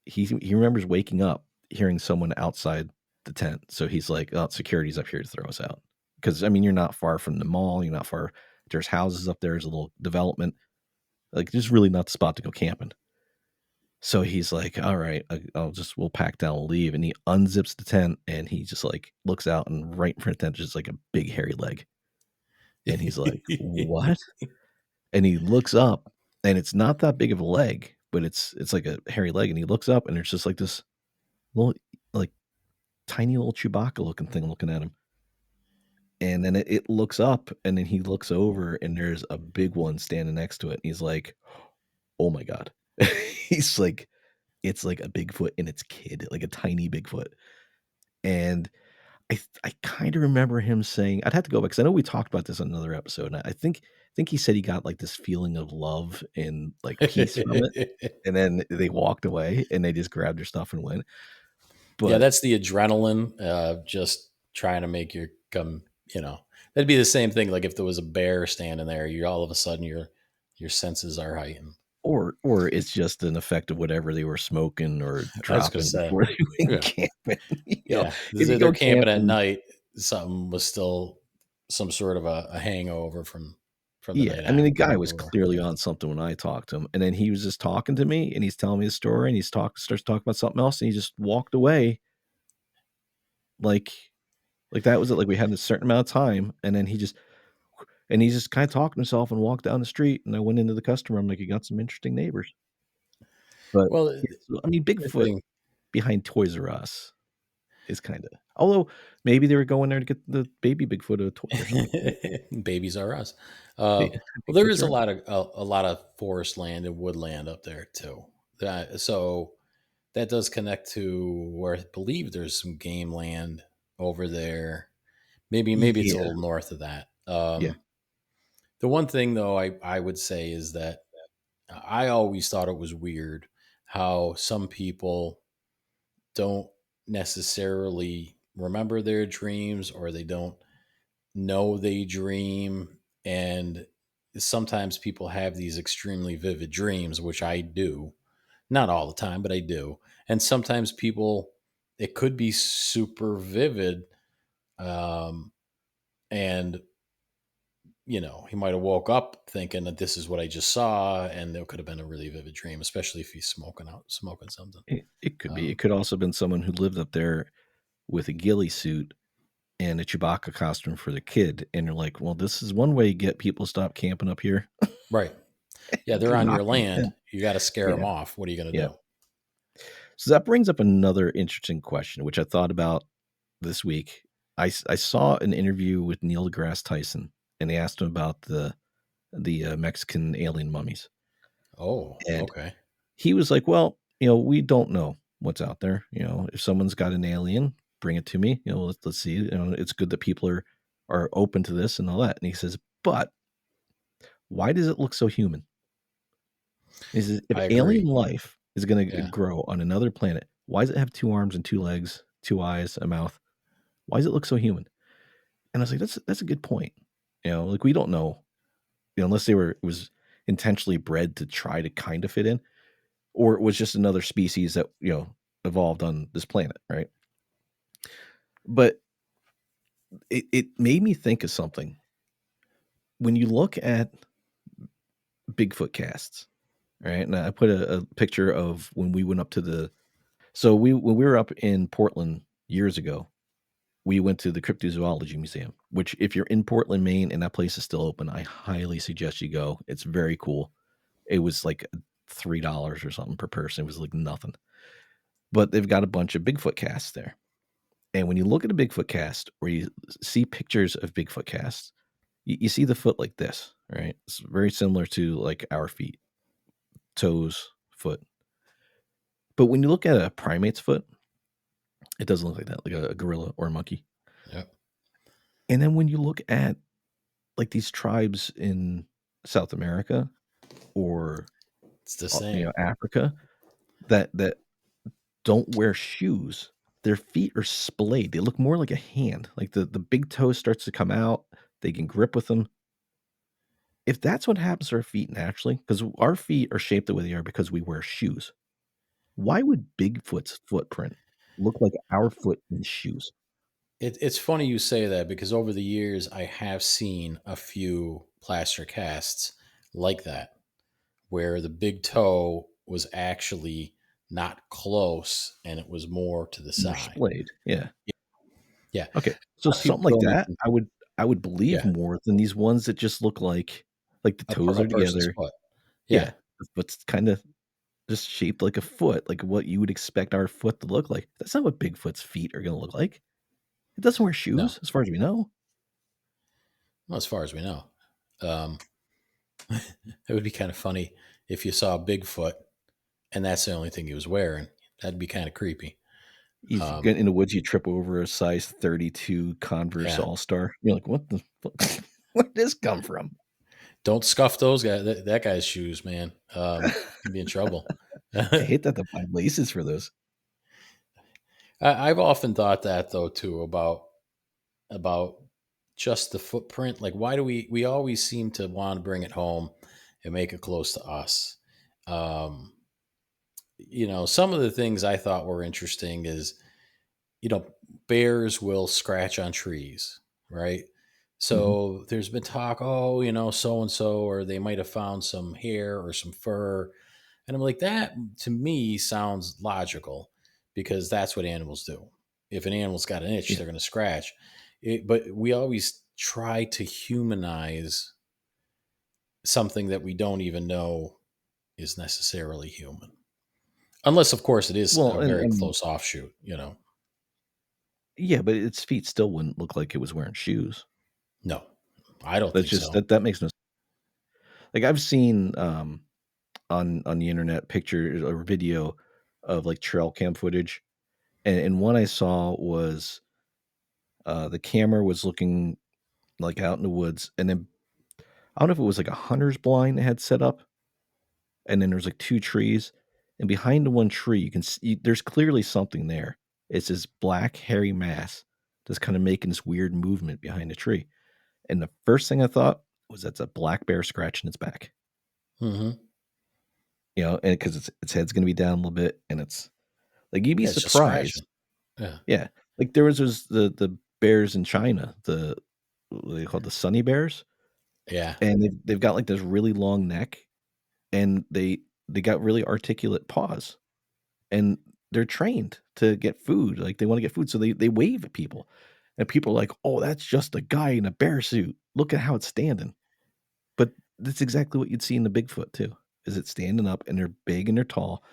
He remembers waking up hearing someone outside the tent. So he's like, oh, security's up here to throw us out. Because, I mean, you're not far from the mall. You're not far. There's houses up there. There's a little development. Like, there's really not the spot to go camping. So he's like, "All right, we'll pack down, we'll leave." And he unzips the tent and he just like looks out, and right in front of the tent is just like a big hairy leg. And he's like, "What?" And he looks up, and it's not that big of a leg, but it's like a hairy leg. And he looks up, and there's just like this little, like, tiny little Chewbacca looking thing looking at him. And then it looks up, and then he looks over, and there's a big one standing next to it. And he's like, "Oh my god." He's like, "It's like a Bigfoot and its kid, like a tiny Bigfoot." And I kinda remember him saying, I'd have to go back, 'cause I know we talked about this on another episode, and I think he said he got, like, this feeling of love and, like, peace from it, and then they walked away, and they just grabbed their stuff and went. Yeah, But that's the adrenaline, just trying to make you come, that'd be the same thing, like, if there was a bear standing there, you all of a sudden, your senses are heightened. or it's just an effect of whatever they were smoking or I was gonna dropping say, before they went yeah, camping, yeah, if you they're go camping at camping. night, something was still some sort of a hangover from the Yeah, night I mean, the after guy or was clearly on something when I talked to him, and then he was just talking to me, and he's telling me the story, and starts talking about something else, and he just walked away like that was it, like, we had a certain amount of time, and then he's just kinda talking to himself and walked down the street, and I went into the customer, I'm like, "You got some interesting neighbors." But, Well, yeah, so, I mean, the Bigfoot thing behind Toys R Us is kinda, although, maybe they were going there to get the baby Bigfoot a toy or something, right? babies are us. Ba Well, there Bigfoots is are a lot of forest land and woodland up there too. So that does connect to where I believe there's some game land over there. Maybe it's a yeah, little north of that. yeah, The one thing though I would say is that I always thought it was weird how some people don't necessarily remember their dreams, or they don't know they dream. And sometimes people have these extremely vivid dreams, which I do. Not all the time, but I do. And sometimes people, it could be super vivid. Um, and, he might have woke up thinking that this is what I just saw. And there could have been a really vivid dream, especially if he's smoking something. it could be. It Um, could also been someone who lived up there with a ghillie suit and a Chewbacca costume for the kid, and you're like, "Well, this is one way to get people to stop camping up here." right. Yeah. They're They on knock your on land. the You got to scare them Yeah, off. What are you going to yeah. do? So that brings up another interesting question, which I thought about this week. I saw an interview with Neil deGrasse Tyson, and they asked him about the Mexican alien mummies, Oh, and okay. he was like, "Well, we don't know what's out there. If someone's got an alien, bring it to me. Let's see. It's good that people are open to this and all that." And he says, "But why does it look so human?" He says, "If I alien agree. life is going to Yeah. grow on another planet, why does it have two arms and two legs, two eyes, a mouth? Why does it look so human?" And I was like, "That's a good point." Like, we don't know, unless it was intentionally bred to try to kind of fit in, or it was just another species that evolved on this planet, right? But it made me think of something. When you look at Bigfoot casts, right? And I put a picture of when we went up to so when we were up in Portland years ago, we went to the Cryptozoology Museum, which, if you're in Portland, Maine, and that place is still open, I highly suggest you go. It's very cool. It was like $3 or something per person. It was like nothing. But they've got a bunch of Bigfoot casts there. And when you look at a Bigfoot cast, or you see pictures of Bigfoot casts, you see the foot like this, right? It's very similar to like our feet, toes, foot. But when you look at a primate's foot, it doesn't look like that, like a gorilla or a monkey. Yep. And then when you look at like these tribes in South America or It's the same. Africa that don't wear shoes, their feet are splayed. They look more like a hand. Like the big toe starts to come out. They can grip with them. If that's what happens to our feet naturally, because our feet are shaped the way they are because we wear shoes, why would Bigfoot's footprint look like our foot in shoes? It's funny you say that, because over the years I have seen a few plaster casts like that, where the big toe was actually not close and it was more to the More side. splayed. Yeah. Yeah. Okay. So A lot of people something like don't that, even, I would believe yeah, more than these ones that just look like the toes a are person's together. foot. Yeah. Yeah. But it's kinda just shaped like a foot, like what you would expect our foot to look like. That's not what Bigfoot's feet are gonna look like. It doesn't wear No. shoes as far as we know. Well, as far as we know. Um, it would be kind of funny if you saw Bigfoot and that's the only thing he was wearing. That'd be kind of creepy. You Um, get in the woods, you trip over a size 32 Converse yeah. All-Star. You're like, "What the fuck? Where'd this come from?" Don't scuff those guys. That guy's shoes, man. You'd be in trouble. I hate that they buy laces for those. I've often thought that though too about just the footprint. Like, why do we always seem to want to bring it home and make it close to us? Um, some of the things I thought were interesting is, you know, bears will scratch on trees, right? Mhm. So there's been talk, oh, so and so, or they might have found some hair or some fur. And I'm like, that to me sounds logical because that's what animals do. If an animal's got an itch, Yeah. they're going to scratch. But we always try to humanize something that we don't even know is necessarily human. Unless, of course, it is Well, a and very I mean, close offshoot. yeah, but its feet still wouldn't look like it was wearing shoes. No, I don't That's think just so. that makes no like, I've seen, on the internet pictures or video of, like, trail cam footage, and one I saw was, the camera was looking, like, out in the woods, and then I don't know if it was, like, a hunter's blind they had set up, and then there's, like, 2 trees, and behind the one tree, you can see there's clearly something there. It's this black hairy mass that's kinda making this weird movement behind the tree, and the first thing I thought was that's a black bear scratching its back, Hmm. and because its head's gonna be down a little bit, and it's like, you'd be Yeah, it's just surprised. scratching. Yeah, Yeah, like, there was those the bears in China, what are they called? The Sunny bears, yeah. and they've got, like, this really long neck, and they got really articulate paws, and they're trained to get food, like, they wanna get food, so they wave at people, and people are like, "Oh, that's just a guy in a bear suit. Look at how it's standing." But that's exactly what you'd see in the Bigfoot too, is it standing up, and they're big and they're tall,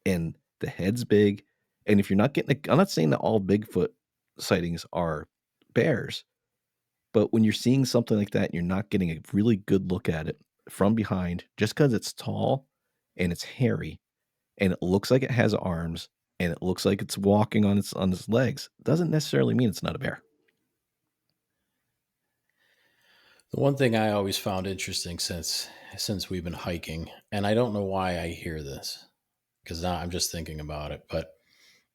and the head's big, and if you're not getting I'm not saying that all Bigfoot sightings are bears, but when you're seeing something like that and you're not getting a really good look at it from behind, just because it's tall and it's hairy and it looks like it has arms and it looks like it's walking on its legs, doesn't necessarily mean it's not a bear. The one thing I always found interesting since we've been hiking, and I don't know why I hear this because now I'm just thinking about it, but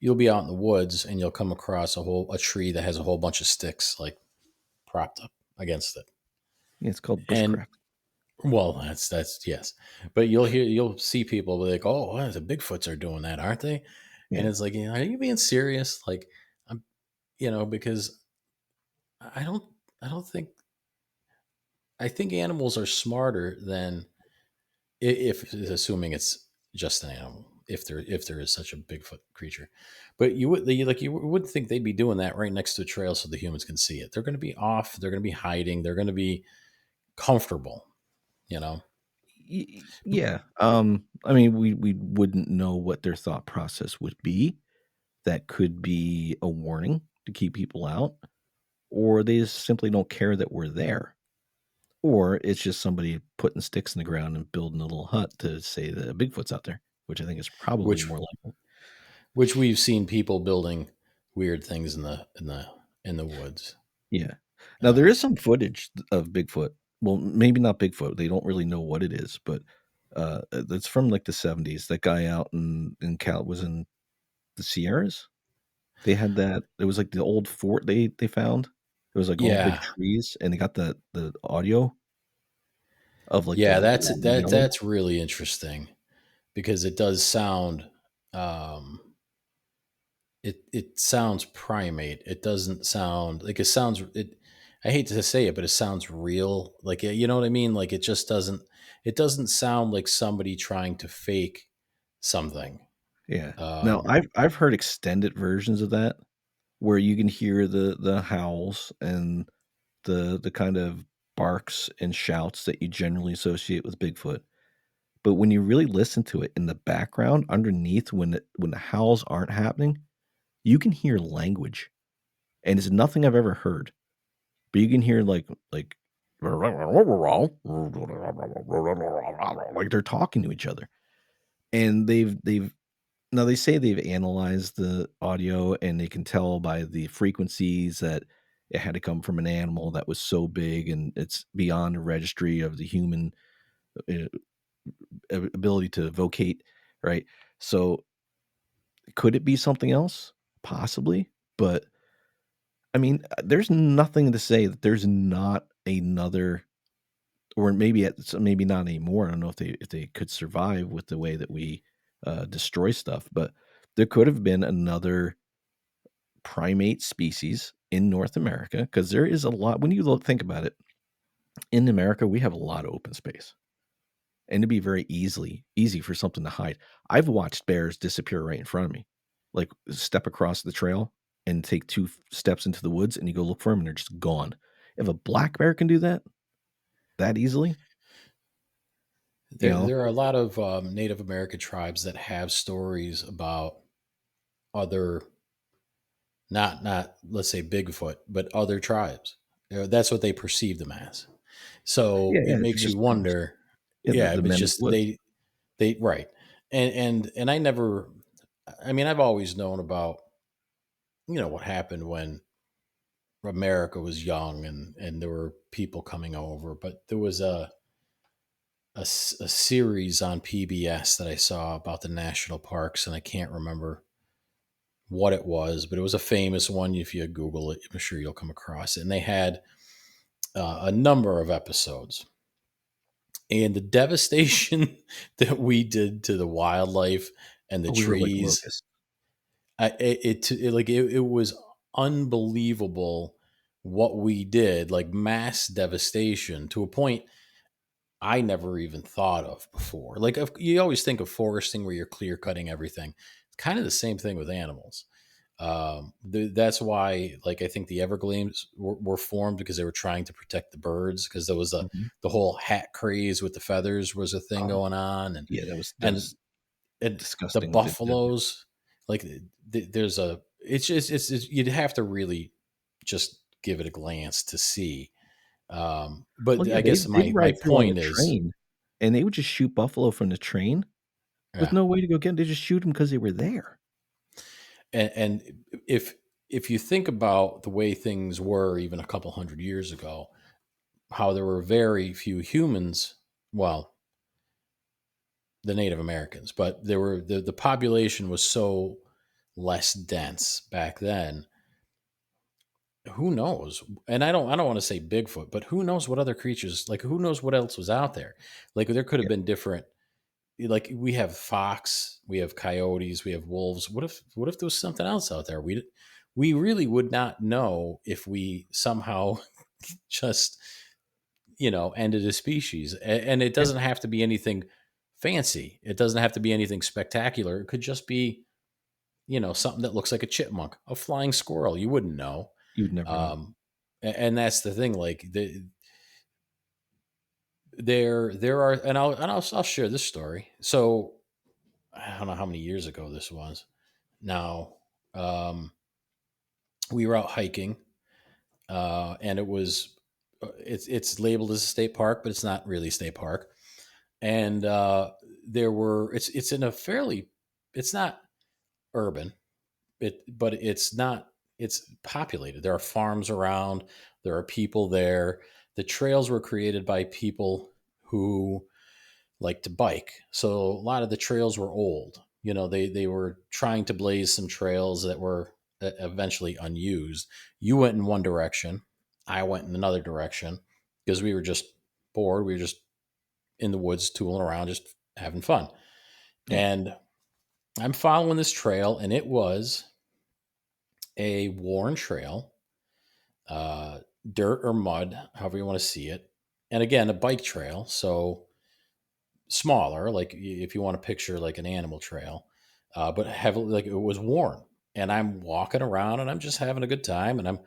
you'll be out in the woods and you'll come across a tree that has a whole bunch of sticks like propped up against it. Yeah, it's called And bushcraft. well, that's yes. But you'll see people like, "Oh, wow, the Bigfoots are doing that, aren't they?" And Yeah. it's like, are you being serious? Like I'm because I I don't think I think animals are smarter than if assuming it's just an animal, if there is such a Bigfoot creature. But you wouldn't think they'd be doing that right next to a trail so the humans can see it. They're going to be off. They're going to be hiding. They're going to be comfortable. You know. Yeah. I mean, we wouldn't know what their thought process would be. That could be a warning to keep people out, or they just simply don't care that we're there. Or it's just somebody putting sticks in the ground and building a little hut to say that Bigfoot's out there, which I think is probably which more likely. which we've seen people building weird things in the woods. Yeah. Now there Um, is some footage of Bigfoot. Well, maybe not Bigfoot. They don't really know what it is, but it's from like the 70s. That guy out in Cal was in the Sierras. They had that. It was like the old fort they found. It was like all big yeah, trees, and they got the audio of like yeah, the that's lion that yelling. that's really interesting because it does sound. Um, it sounds primate. It doesn't sound like it sounds. It. I hate to say it, but it sounds real. Like you know what I mean. Like it just doesn't. It doesn't sound like somebody trying to fake. something. Yeah. Now Um, I've heard extended versions of that where you can hear the howls and the kind of barks and shouts that you generally associate with Bigfoot. But when you really listen to it in the background underneath when the howls aren't happening, you can hear language, and it's nothing I've ever heard. But you can hear like like they're talking to each other. And they've now they say they've analyzed the audio and they can tell by the frequencies that it had to come from an animal that was so big and it's beyond the registry of the human uh, ability to vocate, right? So could it be something else? Possibly, but I mean, there's nothing to say that there's not another, or maybe maybe not anymore. I don't know if they could survive with the way that we destroy stuff, but there could have been another primate species in North America because there is a lot. When you think about it, in America, we have a lot of open space, and it'd be very easy for something to hide. I've watched bears disappear right in front of me, like step across the trail and take two steps into the woods, and you go look for them, and they're just gone. If a black bear can do that easily, you know, there are a lot of Native American tribes that have stories about other, not let's say Bigfoot, but other tribes. That's what they perceive them as. So yeah, it they're makes you just wonder. yeah, Yeah, the it's men of the just woods. they right, and I never. I mean, I've always known about what happened when America was young and there were people coming over, but there was a series on PBS that I saw about the national parks, and I can't remember what it was, but it was a famous one. If you Google it, I'm sure you'll come across it. And they had a number of episodes, and the devastation that we did to the wildlife and the Oh, we were like trees, locusts. it was unbelievable what we did, like mass devastation to a point I never even thought of before. Like you always think of foresting where you're clear cutting everything. It's kind of the same thing with animals. That's why, like, I think the Everglades were formed because they were trying to protect the birds, because there was Mhm. the whole hat craze with the feathers was a thing Oh, going on, and yeah, that and was and the disgusting what they did. buffaloes, like there's a it's just you'd have to really just give it a glance to see. Well, But yeah, I guess they'd my ride through on the point is, train, and they would just shoot buffalo from the train with yeah. no way to go get 'em. They just shoot them because they were there. And if you think about the way things were even a couple hundred years ago, how there were very few humans, well, the Native Americans, but there were the population was so less dense back then. Who knows? And I don't want to say Bigfoot, but who knows what other creatures, like who knows what else was out there? Like there could have Yeah, been different, like we have fox, we have coyotes, we have wolves. What if there was something else out there? We really would not know if we somehow just ended a species. And it yeah, doesn't have to be anything fancy. It doesn't have to be anything spectacular. It could just be something that looks like a chipmunk, a flying squirrel. You wouldn't know. you'd never know. Um, and that's the thing. Like there are, and I'll share this story. So I don't know how many years ago this was. Now, um, we were out hiking, and it's labeled as a state park, but it's not really a state park. And it's in a fairly, it's not urban, but it's not, it's populated. There are farms around. There are people there. The trails were created by people who like to bike. So a lot of the trails were old. They were trying to blaze some trails that were eventually unused. You went in one direction, I went in another direction because we were just bored. We were just in the woods tooling around, just having fun. Yeah. And I'm following this trail, and it was a worn trail, uh, dirt or mud, however you want to see it. And again, a bike trail. So smaller, like if you want to picture like an animal trail, but heavily, like it was worn. And I'm walking around and I'm just having a good time. And I'm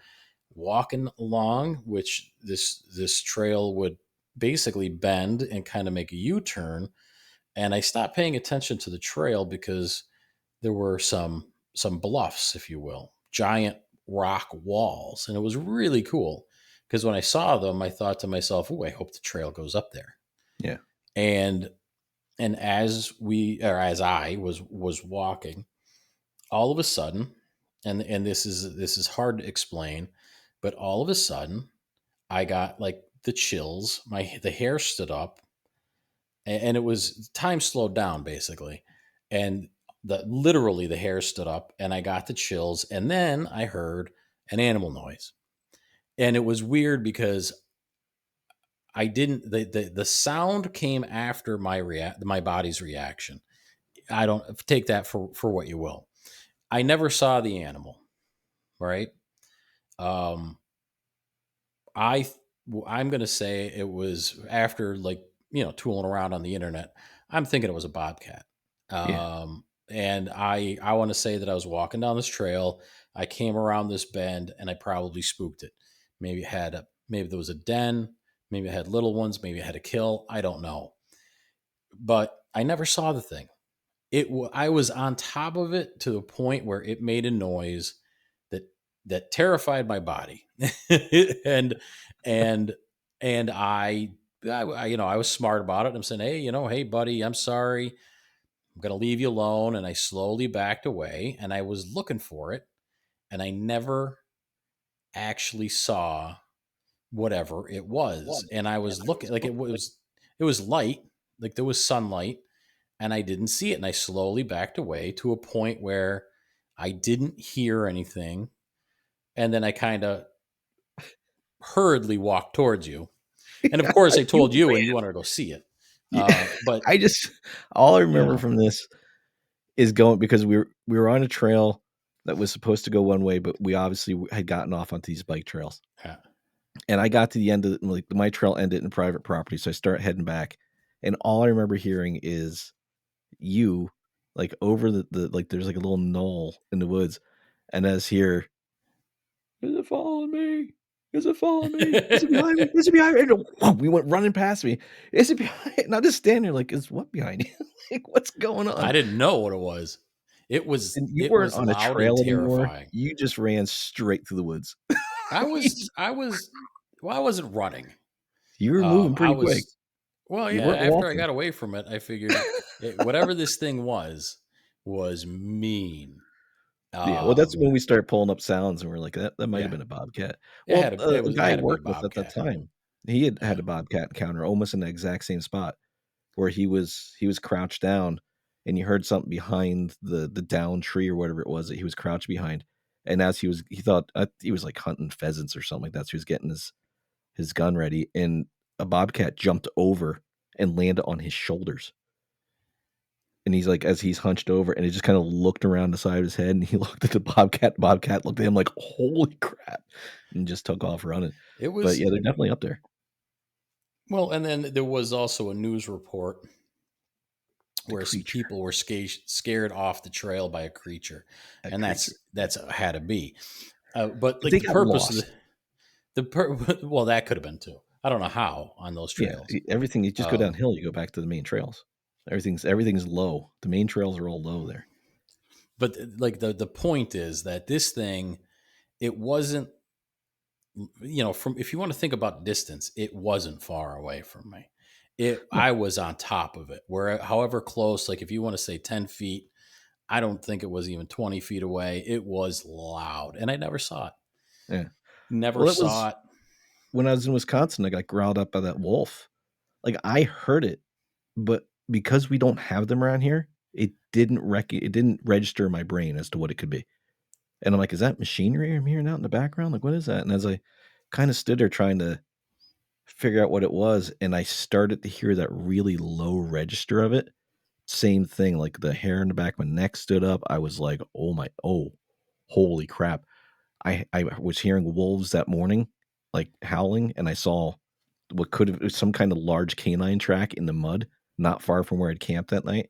walking along, which this trail would basically bend and kind of make a U-turn. And I stopped paying attention to the trail because there were some bluffs, if you will, giant rock walls, and it was really cool because when I saw them, I thought to myself, "Oh, I hope the trail goes up there." Yeah. And as I was walking, all of a sudden, and this is hard to explain, but all of a sudden, I got like the chills. The hair stood up, and it was time slowed down basically, and literally the hair stood up, and I got the chills, and then I heard an animal noise, and it was weird because I didn't the sound came after my body's reaction. I don't take that for what you will. I never saw the animal, right? Um, I I'm gonna say it was after, like, tooling around on the internet. I'm thinking it was a bobcat. Yeah. And I want to say that I was walking down this trail. I came around this bend and I probably spooked it. Maybe there was a den. Maybe it had little ones. Maybe it had a kill. I don't know. But I never saw the thing. I was on top of it to the point where it made a noise that terrified my body. and and and I was smart about it. I'm saying, hey, hey buddy, I'm sorry, I'm gonna leave you alone. And I slowly backed away and I was looking for it, and I never actually saw whatever it was. And I was looking, like, it was light, like there was sunlight, and I didn't see it. And I slowly backed away to a point where I didn't hear anything. And then I kind of hurriedly walked towards you. And of course, I You told you, and you ran. wanted to go see it. Yeah. But, I just all I you remember know, from this is going because we were on a trail that was supposed to go one way, but we obviously had gotten off onto these bike trails. yeah, And I got to the end of like my trail ended in private property, so I start heading back, and all I remember hearing is you like over the like there's like a little knoll in the woods, and as here, is it following me? Is it following me? Is it behind me? Is it behind me? And we went running past me. Is it behind? And I'm just standing there like, is what behind you? Like, what's going on? I didn't know what it was. It was And you it weren't was on a loud and trail anymore. terrifying. You just ran straight through the woods. I You was just I was well, I wasn't running. you were moving I pretty quick. was Well, You yeah. weren't After I walking. got away from it, I figured whatever this thing was mean. Yeah, well, that's Um, when we started pulling up sounds, and we're like, "That might have yeah, been a bobcat." it Well, had a it a was it guy I had to be a worked with at that bobcat. time, he had Yeah, a bobcat encounter almost in the exact same spot where he was crouched down, and you heard something behind the down tree or whatever it was that he was crouched behind, and as he thought he was, like, hunting pheasants or something like that, so he was getting his gun ready, and a bobcat jumped over and landed on his shoulders. And he's like, as he's hunched over, and he just kinda looked around the side of his head, and he looked at the bobcat looked at him like, "Holy crap," and just took off running. it But, was yeah, they're definitely up there. well. And then there was also a news report A where some creature, people were scared off the trail by a creature, a and creature. that's had to be. But like They the got purpose of lost. well, that could have been too. I don't know how on those Yeah, trails. everything you just go Um, downhill, you go back to the main trails. Everything's low. The main trails are all low there. but like the point is that this thing, it wasn't, from, if you want to think about distance, it wasn't far away from me. No, I was on top of it, where however close, like if you want to say 10 feet, I don't think it was even 20 feet away. It was loud, and I never saw it. yeah. Never Well, that saw was it. when I was in Wisconsin, I got growled up by that wolf. Like, I heard it, but because we don't have them around here, it didn't register in my brain as to what it could be. And I'm like, "Is that machinery I'm hearing out in the background? Like, what is that?" And as I kinda stood there trying to figure out what it was, and I started to hear that really low register of it, same thing, like, the hair in the back of my neck stood up. I was like, holy crap." I was hearing wolves that morning, like, howling, and I saw what could have some kinda large canine track in the mud, not far from where I'd camped that night,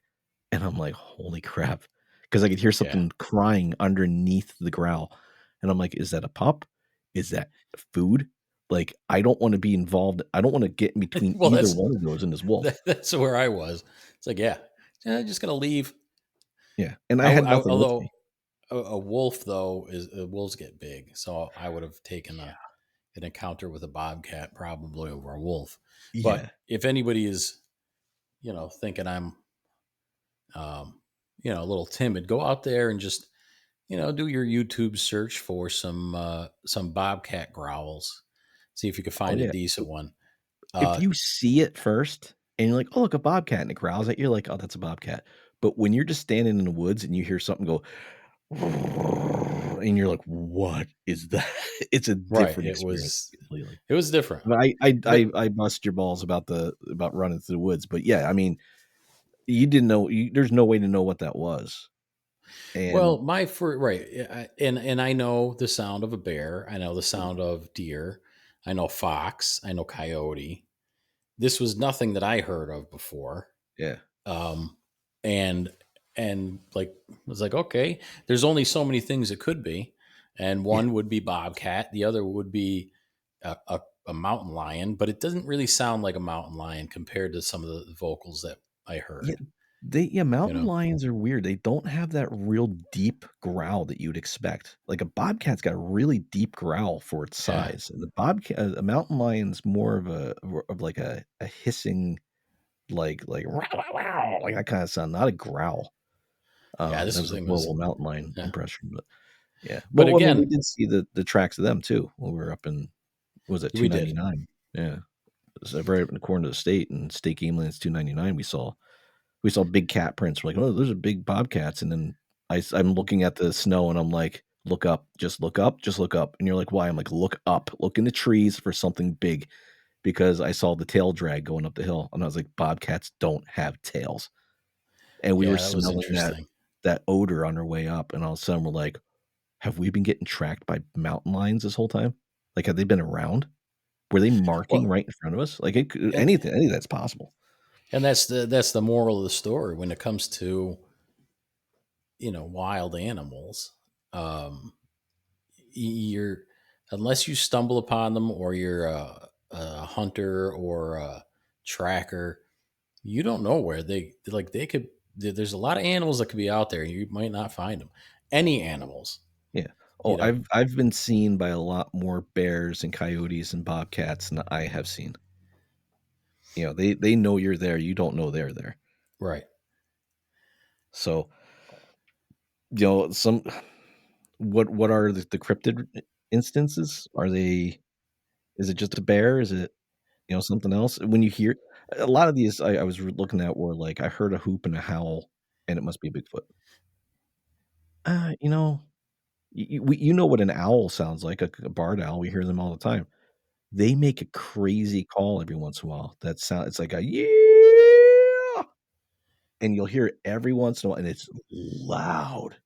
and I'm like, "Holy crap," because I could hear Yeah. something crying underneath the growl, and I'm like, "Is that a pup? Is that food?" Like, I don't wanna be involved, I don't wanna get in between Well, either one of those and this wolf. that's where I was. It's like, yeah, yeah, just gonna leave. Yeah, and I had nothing with Although me. a wolf though is wolves get big, so I would have taken an encounter with a bobcat probably over a wolf. Yeah. But if anybody is, thinking I'm, um, a little timid, go out there and just, do your YouTube search for some bobcat growls. See if you can Oh, find a yeah. decent one. If Uh, you see it first and you're like, "Oh, look, a bobcat," and it growls at you, like, "Oh, that's a bobcat." But when you're just standing in the woods and you hear something go and you're like, "What is that?" It's a right. different experience completely. It was different. But I But I I bust your balls about running through the woods, but yeah, I mean, you didn't know there's no way to know what that was, and Well, right, yeah, and I know the sound of a bear. I know the sound of deer. I know fox. I know coyote. This was nothing that I heard of before. yeah, Um, and like I was like, okay, there's only so many things it could be, and yeah, one would be bobcat, the other would be a mountain lion, but it doesn't really sound like a mountain lion compared to some of the vocals that I yeah, heard. You mountain know, lions are weird, they don't have that real deep growl that you'd expect, like, a bobcat's got a really deep growl for its yeah, size, and a mountain lion's more of like a hissing, like, "Wow, wow, wow," like that kinda sound, not a growl. yeah. This That was a thing was, horrible mountain lion yeah, impression, but yeah. but Well, I mean, we again, did see the tracks of them too when we were up in what was it, we did. 299? Yeah. So right up in the corner of the state, and state game lands 299, we saw big cat prints. We're like, "Oh, those are big bobcats," and then I'm looking at the snow, and I'm like, "Look up, just look up, just look up." And you're like, "Why?" I'm like, "Look up, look in the trees for something big," because I saw the tail drag going up the hill, and I was like, "Bobcats don't have tails." And we were Yeah, that was smelling interesting. that odor on our way up, and all of a sudden we're like, "Have we been getting tracked by mountain lions this whole time? Like, have they been around? Were they marking Well, right in front of us?" Like, it could and any of that's possible. that's the moral of the story when it comes to wild animals. Um, you're unless you stumble upon them or you're a hunter or a tracker, you don't know where they could. There's a lot of animals that could be out there. You might not find them. Any animals, Yeah. you Oh, know. I've been seen by a lot more bears and coyotes and bobcats than I have seen. You know, they know you're there, you don't know they're there. Right. So, some what are the cryptid instances? Are they is it just a bear? Is it, something else? When you hear a lot of these I was looking at were like, I heard a hoop and a howl, and it must be a Bigfoot. You know, you know what an owl sounds like, a barred owl, we hear them all the time. They make a crazy call every once in a while that sound it's like a "Yeah!" and you'll hear it every once in a while, and it's loud,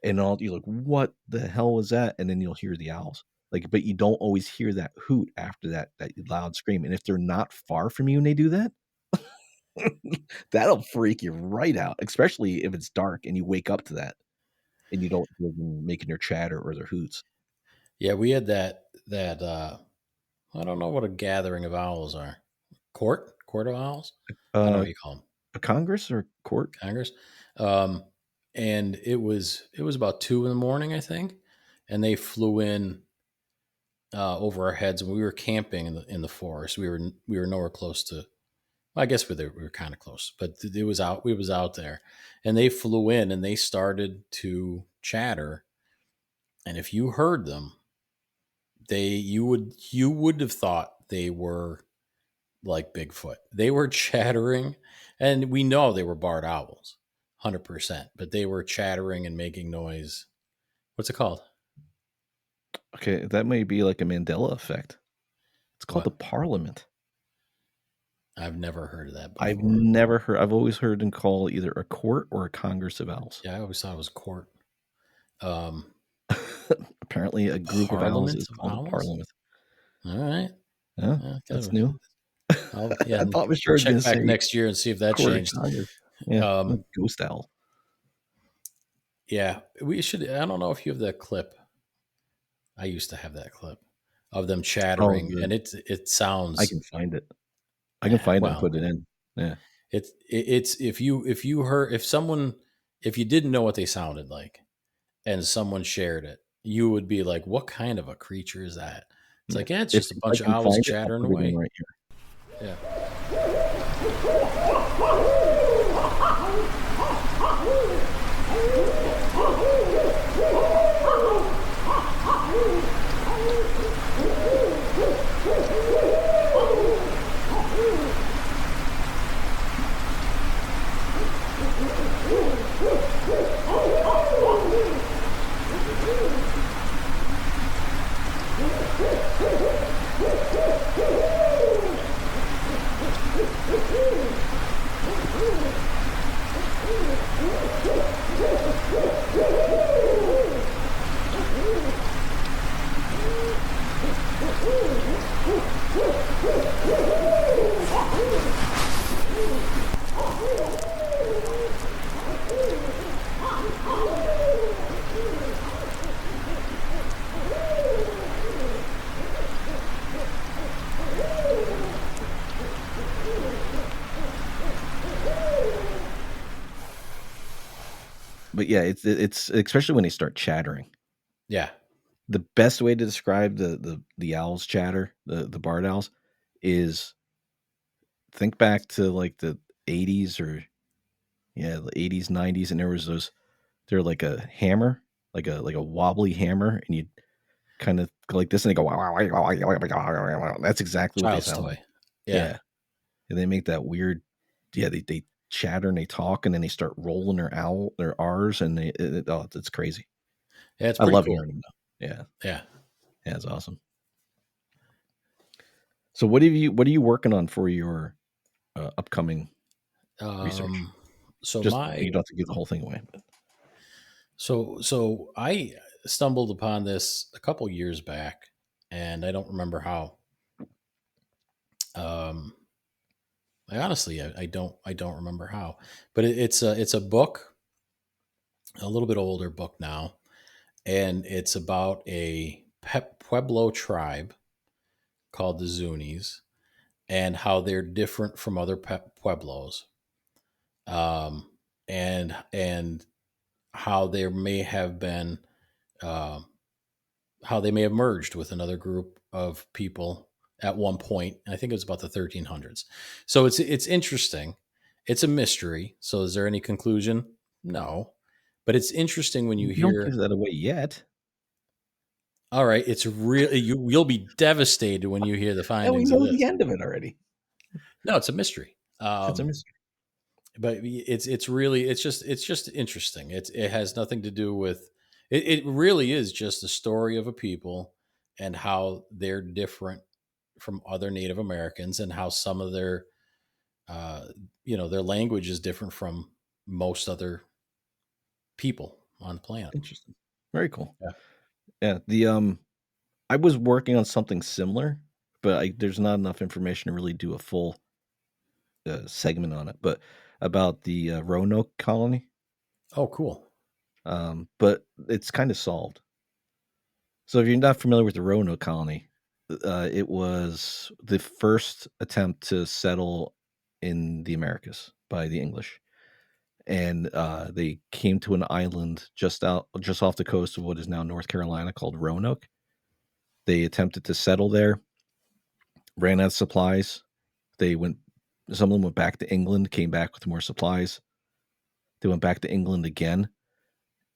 and all you're like, "What the hell was that?" And then you'll hear the owls. Like, but you don't always hear that hoot after that loud scream, and if they're not far from you and they do that, that'll freak you right out, especially if it's dark and you wake up to that, and you don't hear them making their chatter or their hoots. Yeah, we had that. I don't know what a gathering of owls are. Court of owls. I don't know Uh, what you call them. a Congress or court? Congress. Um, and it was about 2 in the morning, I think, and they flew in over our heads, and we were camping in the forest. We were nowhere close to. I guess we were kind of close, but it was out. We was out there, and they flew in and they started to chatter. And if you heard them, you would have thought they were like Bigfoot. They were chattering, and we know they were barred owls, 100%. But they were chattering and making noise. What's it called? Okay, that may be like a Mandela effect. It's called the What? Parliament. I've never heard of that I've before. never heard I've always heard them call either a court or a Congress of Owls. Yeah, I always thought it was court. Um, Apparently, a group of owls Parliament is of called a owls. parliament. All right. Yeah, Yeah, that's new. Yeah, I thought for we'll sure I was check gonna back say next year and see if that quarter changed. Congress. Yeah, like Um, ghost owl. yeah, we should. I don't know if you have that clip. I used to have that clip of them Oh, chattering, and it I sounds can find it. I can find it and well. put it in. Yeah. It's if you heard if someone if you didn't know what they sounded like and someone shared it, you would be like, "What kind of a creature is that?" It's Yeah. like, yeah, it's If just a I bunch of can owls find it, I'll chattering put it in away. right here. Yeah. But yeah, it's especially when they start chattering. Yeah. The best way to describe the owls chatter, the barred owls, is think back to like the 80s or the 80s, 90s, and there was they're like a hammer, like a wobbly hammer, and you kind of go like this and they go, wow, wow, wow, wow, wow, wow, wow. That's exactly what they Child's sound toy. like. Yeah. Yeah. And they make that weird, they chatter and they talk and then they start rolling their R's and it's crazy. Yeah, it's I pretty love cool. hearing them though. Yeah. Yeah. Yeah, it's awesome. So what are you working on for your upcoming research? Um so Just my you don't have to give the whole thing away. But so I stumbled upon this a couple years back and I don't remember how. Um I don't remember how, but it's a book, a little bit older book now, and it's about a Pueblo tribe called the Zunis and how they're different from other Pueblos, um, and how there may have been um how they may have merged with another group of people at one point. I think it was about the 1300s. So it's interesting. It's a mystery. So is there any conclusion? No. But it's interesting when you you don't give hear, that away yet. all right, it's really you'll be devastated when you hear the And we findings of know the this. end of it already. No, it's a mystery. It's a mystery. But it's really it's just interesting. It has nothing to do with it really is just the story of a people and how they're different from other Native Americans and how some of their uh, their language is different from most other people on the planet. Interesting. Very cool. Yeah. Yeah. I was working on something similar, but there's not enough information to really do a full segment on it. But about the Roanoke colony, Oh, cool. but it's kind of solved. So if you're not familiar with the Roanoke colony, it was the first attempt to settle in the Americas by the English, and they came to an island just off the coast of what is now North Carolina called Roanoke. They attempted to settle there, ran out of supplies. They went. Some of them went back to England, came back with more supplies. They went back to England again,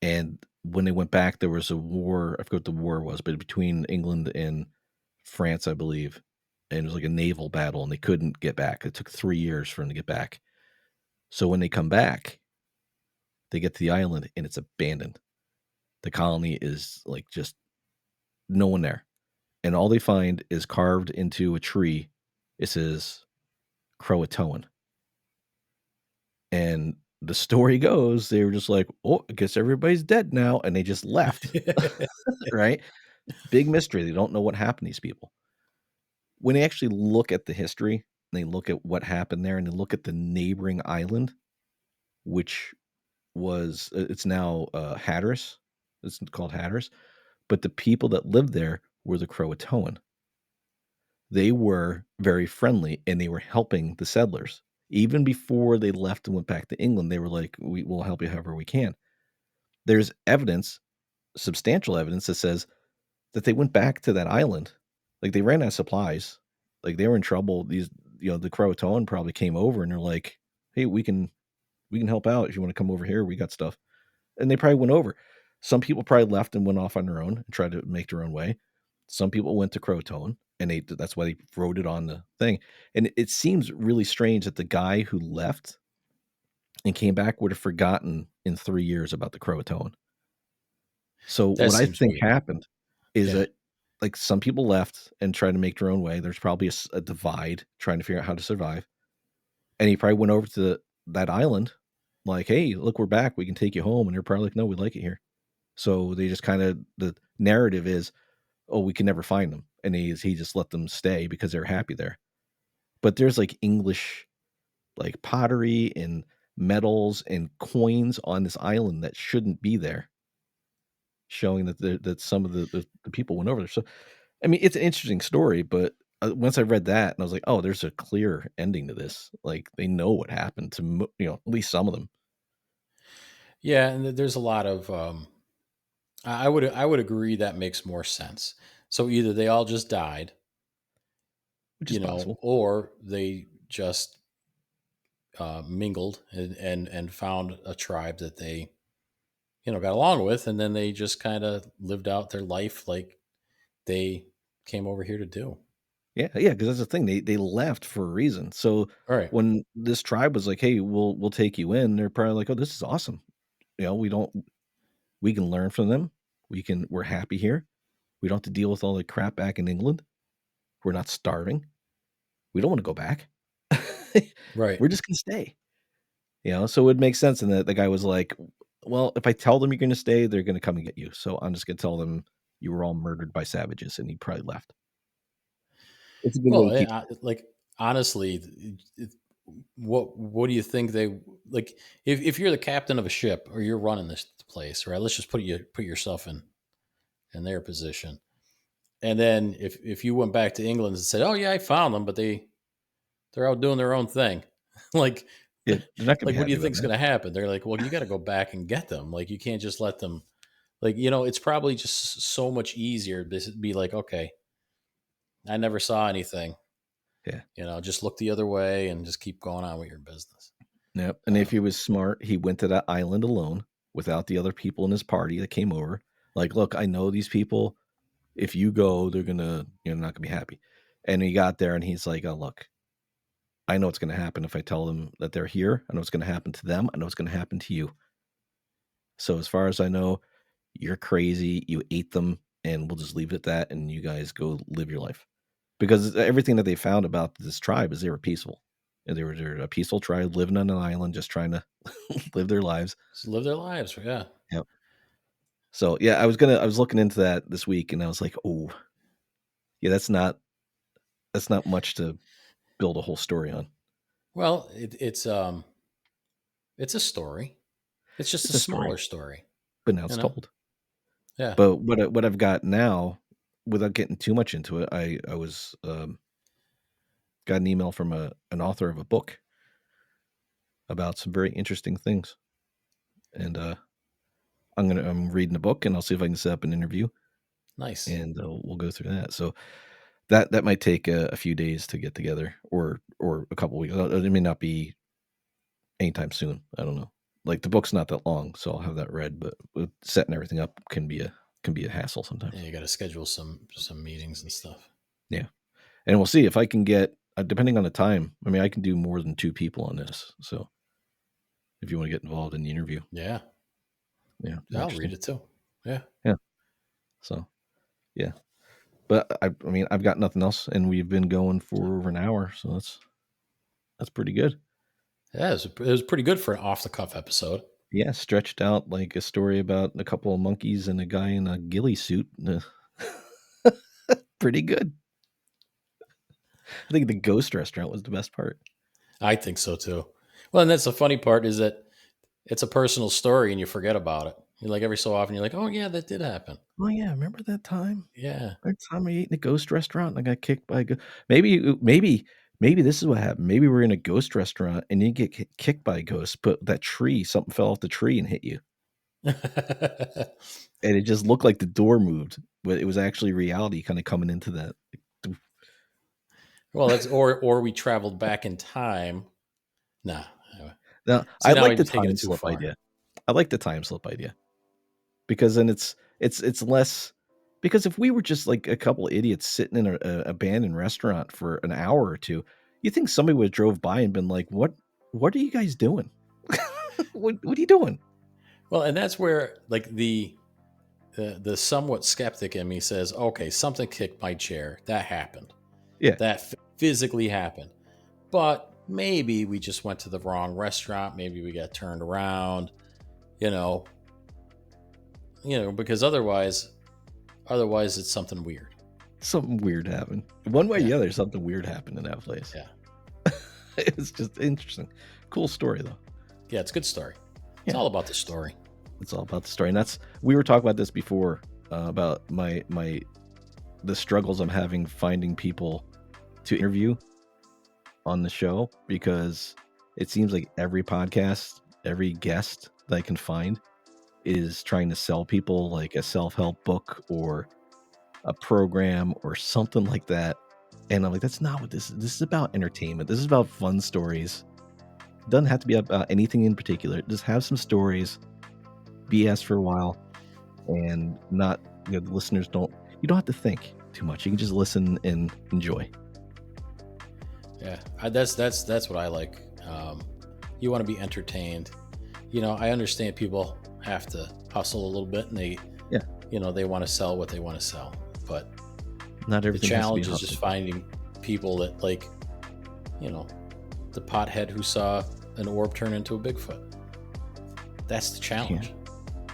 and when they went back, there was a war. I forget what the war was, but between England and France, I believe, and it was like a naval battle, and they couldn't get back. It took 3 years for them to get back. So when they come back, they get to the island, and it's abandoned. The colony is like just no one there, and all they find is carved into a tree. It says Croatoan. And the story goes, they were just like, "Oh, I guess everybody's dead now," and they just left, right? Big mystery, they don't know what happened to these people. When they actually look at the history, and they look at what happened there, and they look at the neighboring island, which was it's now Hatteras. It's called Hatteras, but the people that lived there were the Croatoan. They were very friendly, and they were helping the settlers. Even before they left and went back to England, they were like, "We will help you however we can." There's evidence, substantial evidence that says that they went back to that island. Like, they ran out of supplies. Like, they were in trouble. These, the Croatoan probably came over and they're like, "Hey, we can help out if you want to come over here. We got stuff." And they probably went over. Some people probably left and went off on their own and tried to make their own way. Some people went to Croatoan, and that's why they wrote it on the thing. And it seems really strange that the guy who left and came back would have forgotten in 3 years about the Croatoan. So That what I seems think weird. happened is Yeah. that, like, some people left and tried to make their own way. There's probably a divide trying to figure out how to survive. And he probably went over to that island like, "Hey, look, we're back. We can take you home." And they're probably like, "No, we like it here." So they just kinda the narrative is, "Oh, we can never find them." And he just let them stay because they're happy there. But there's, like, English, like, pottery and metals and coins on this island that shouldn't be there, showing that some of the people went over there. So, I mean, it's an interesting story, but, once I read that and I was like, "Oh, there's a clear ending to this." Like, they know what happened to at least some of them, Yeah, and there's a lot of I would agree that makes more sense. So either they all just died, which is possible. or they just mingled and found a tribe that they got along with, and then they just kind of lived out their life like they came over here to do. Yeah, yeah, because that's the thing, they left for a reason. So, All right. when this tribe was like, "Hey, we'll take you in," they're probably like, "Oh, this is awesome." We can learn from them. We're happy here. We don't have to deal with all the crap back in England. We're not starving. We don't wanna go back. Right. We're just gonna stay. So it would make sense, and the guy was like, "Well, if I tell them you're gonna stay, they're gonna come and get you, so I'm just gonna tell them you were all murdered by savages," and he probably left. It's a good way Well, to keep like honestly, what do you think they like? If you're the captain of a ship or you're running this place, right? Let's just put yourself in their position. And then if you went back to England and said, "Oh yeah, I found them, but they're out doing their own thing," like Yeah, they're not gonna be like what do happy you about think's that. going to happen? They're like, "Well, you got to go back and get them. Like you can't just let them." Like it's probably just so much easier to be like, "Okay, I never saw anything. Yeah. Just look the other way and just keep going on with your business." Yep, and if Um, he was smart, he went to that island alone without the other people in his party that came over. Like, "Look, I know these people. If you go, they're gonna not gonna be happy." And he got there and he's like, "Oh, look, I know what's gonna happen if I tell them that they're here. I know what's gonna happen to them. I know what's gonna happen to you. So as far as I know, you're crazy. You ate them, and we'll just leave it at that, and you guys go live your life." Because everything that they found about this tribe is they were peaceful. And they're a peaceful tribe living on an island, just trying to live their lives. just live their lives. Yeah. Yep. So, yeah, I was looking into that this week, and I was like, "Oh, yeah, that's not much to build a whole story on." Well, it's a story. It's just a It's a story, smaller story. but now You it's know. told. Yeah. But what I've got now, without getting too much into it, I was, got an email from an author of a book about some very interesting things, and, I'm reading the book, and I'll see if I can set up an interview, Nice. and, we'll go through that. So that might take a few days to get together or a couple weeks. It may not be anytime soon. I don't know. Like, the book's not that long, so I'll have that read, but with setting everything up can be a hassle Yeah, sometimes. you got to schedule some meetings and stuff. Yeah. And we'll see if I can get depending on the time, I mean, I can do more than 2 people on this, so if you wanna get involved in the interview, Yeah. yeah, be I'll read interesting. it too. Yeah. Yeah. So, yeah. But I mean, I've got nothing else, and we've been going for over an hour, so that's pretty good. Yeah. It was pretty good for an off the cuff episode. Yeah, stretched out like a story about a couple of monkeys and a guy in a ghillie suit. Pretty good. I think the ghost restaurant was the best part. I think so too. Well, and that's the funny part is that it's a personal story and you forget about it. You're like every so often you're like, oh yeah, that did happen. Oh yeah, remember that time? Yeah. That time I ate in a ghost restaurant and I got kicked by a ghost. Maybe this is what happened. Maybe we're in a ghost restaurant and you get kicked by a ghost, but that tree, something fell off the tree and hit you. And it just looked like the door moved, but it was actually reality kind of coming into that. Well, that's or we traveled back in time. Nah. Now, See, I now like you're the taking time it too slip far. idea. I like the time slip idea because then it's less because if we were just like a couple idiots sitting in a abandoned restaurant for an hour or two, you think somebody would have drove by and been like, what are you guys doing? What are you doing? Well, and that's where like the somewhat skeptic in me says, okay, something kicked my chair. That happened. Yeah. That physically happened. But maybe we just went to the wrong restaurant. Maybe we got turned around, you know, because otherwise it's something weird. Something weird happened. One way or Yeah. the other, something weird happened in that place. Yeah. It's just interesting. Cool story though. Yeah. It's a good story. It's Yeah. all about the story. It's all about the story. And we were talking about this before, about the struggles I'm having finding people to interview on the show, because it seems like every podcast, every guest that I can find is trying to sell people like a self-help book or a program or something like that. And I'm like, that's not what this is. This is about entertainment. This is about fun stories. It doesn't have to be about anything in particular. Just have some stories, BS for a while, and not, the listeners you don't have to think too much. You can just listen and enjoy. Yeah. That's what I like. You want to be entertained. I understand people have to hustle a little bit and they want to sell what they want to sell, but Not the everything has to be challenge is just finding people that the pothead who saw an orb turn into a Bigfoot. That's the challenge.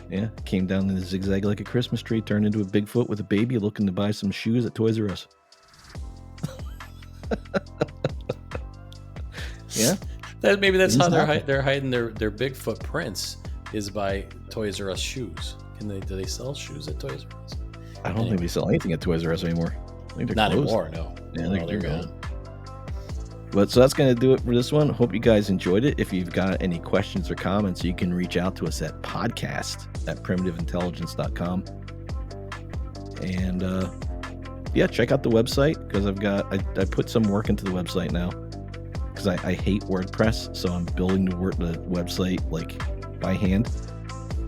Yeah, came down in a zigzag like a Christmas tree, turned into a Bigfoot with a baby looking to buy some shoes at Toys R Us. Yeah, Maybe that's how they're hiding their Bigfoot prints, is by Toys R Us shoes. Do they sell shoes at Toys R Us? I don't think they sell anything at Toys R Us anymore. I think they're Not closed. anymore, no. Yeah, they're gone. But so that's going to do it for this one. Hope you guys enjoyed it. If you've got any questions or comments, you can reach out to us at podcast@primitiveintelligence.com. And check out the website, because I put some work into the website now, because I hate WordPress. So I'm building the website like by hand,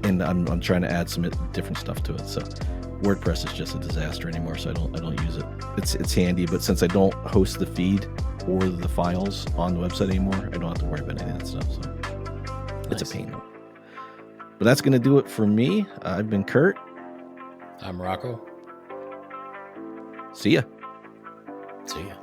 and I'm trying to add some different stuff to it. So WordPress is just a disaster anymore, so I don't use it. It's handy, but since I don't host the feed or the files on the website anymore, I don't have to worry about any of that stuff. So it's a pain. But that's going to do it for me. I've been Kurt. I'm Rocco. See ya. See ya.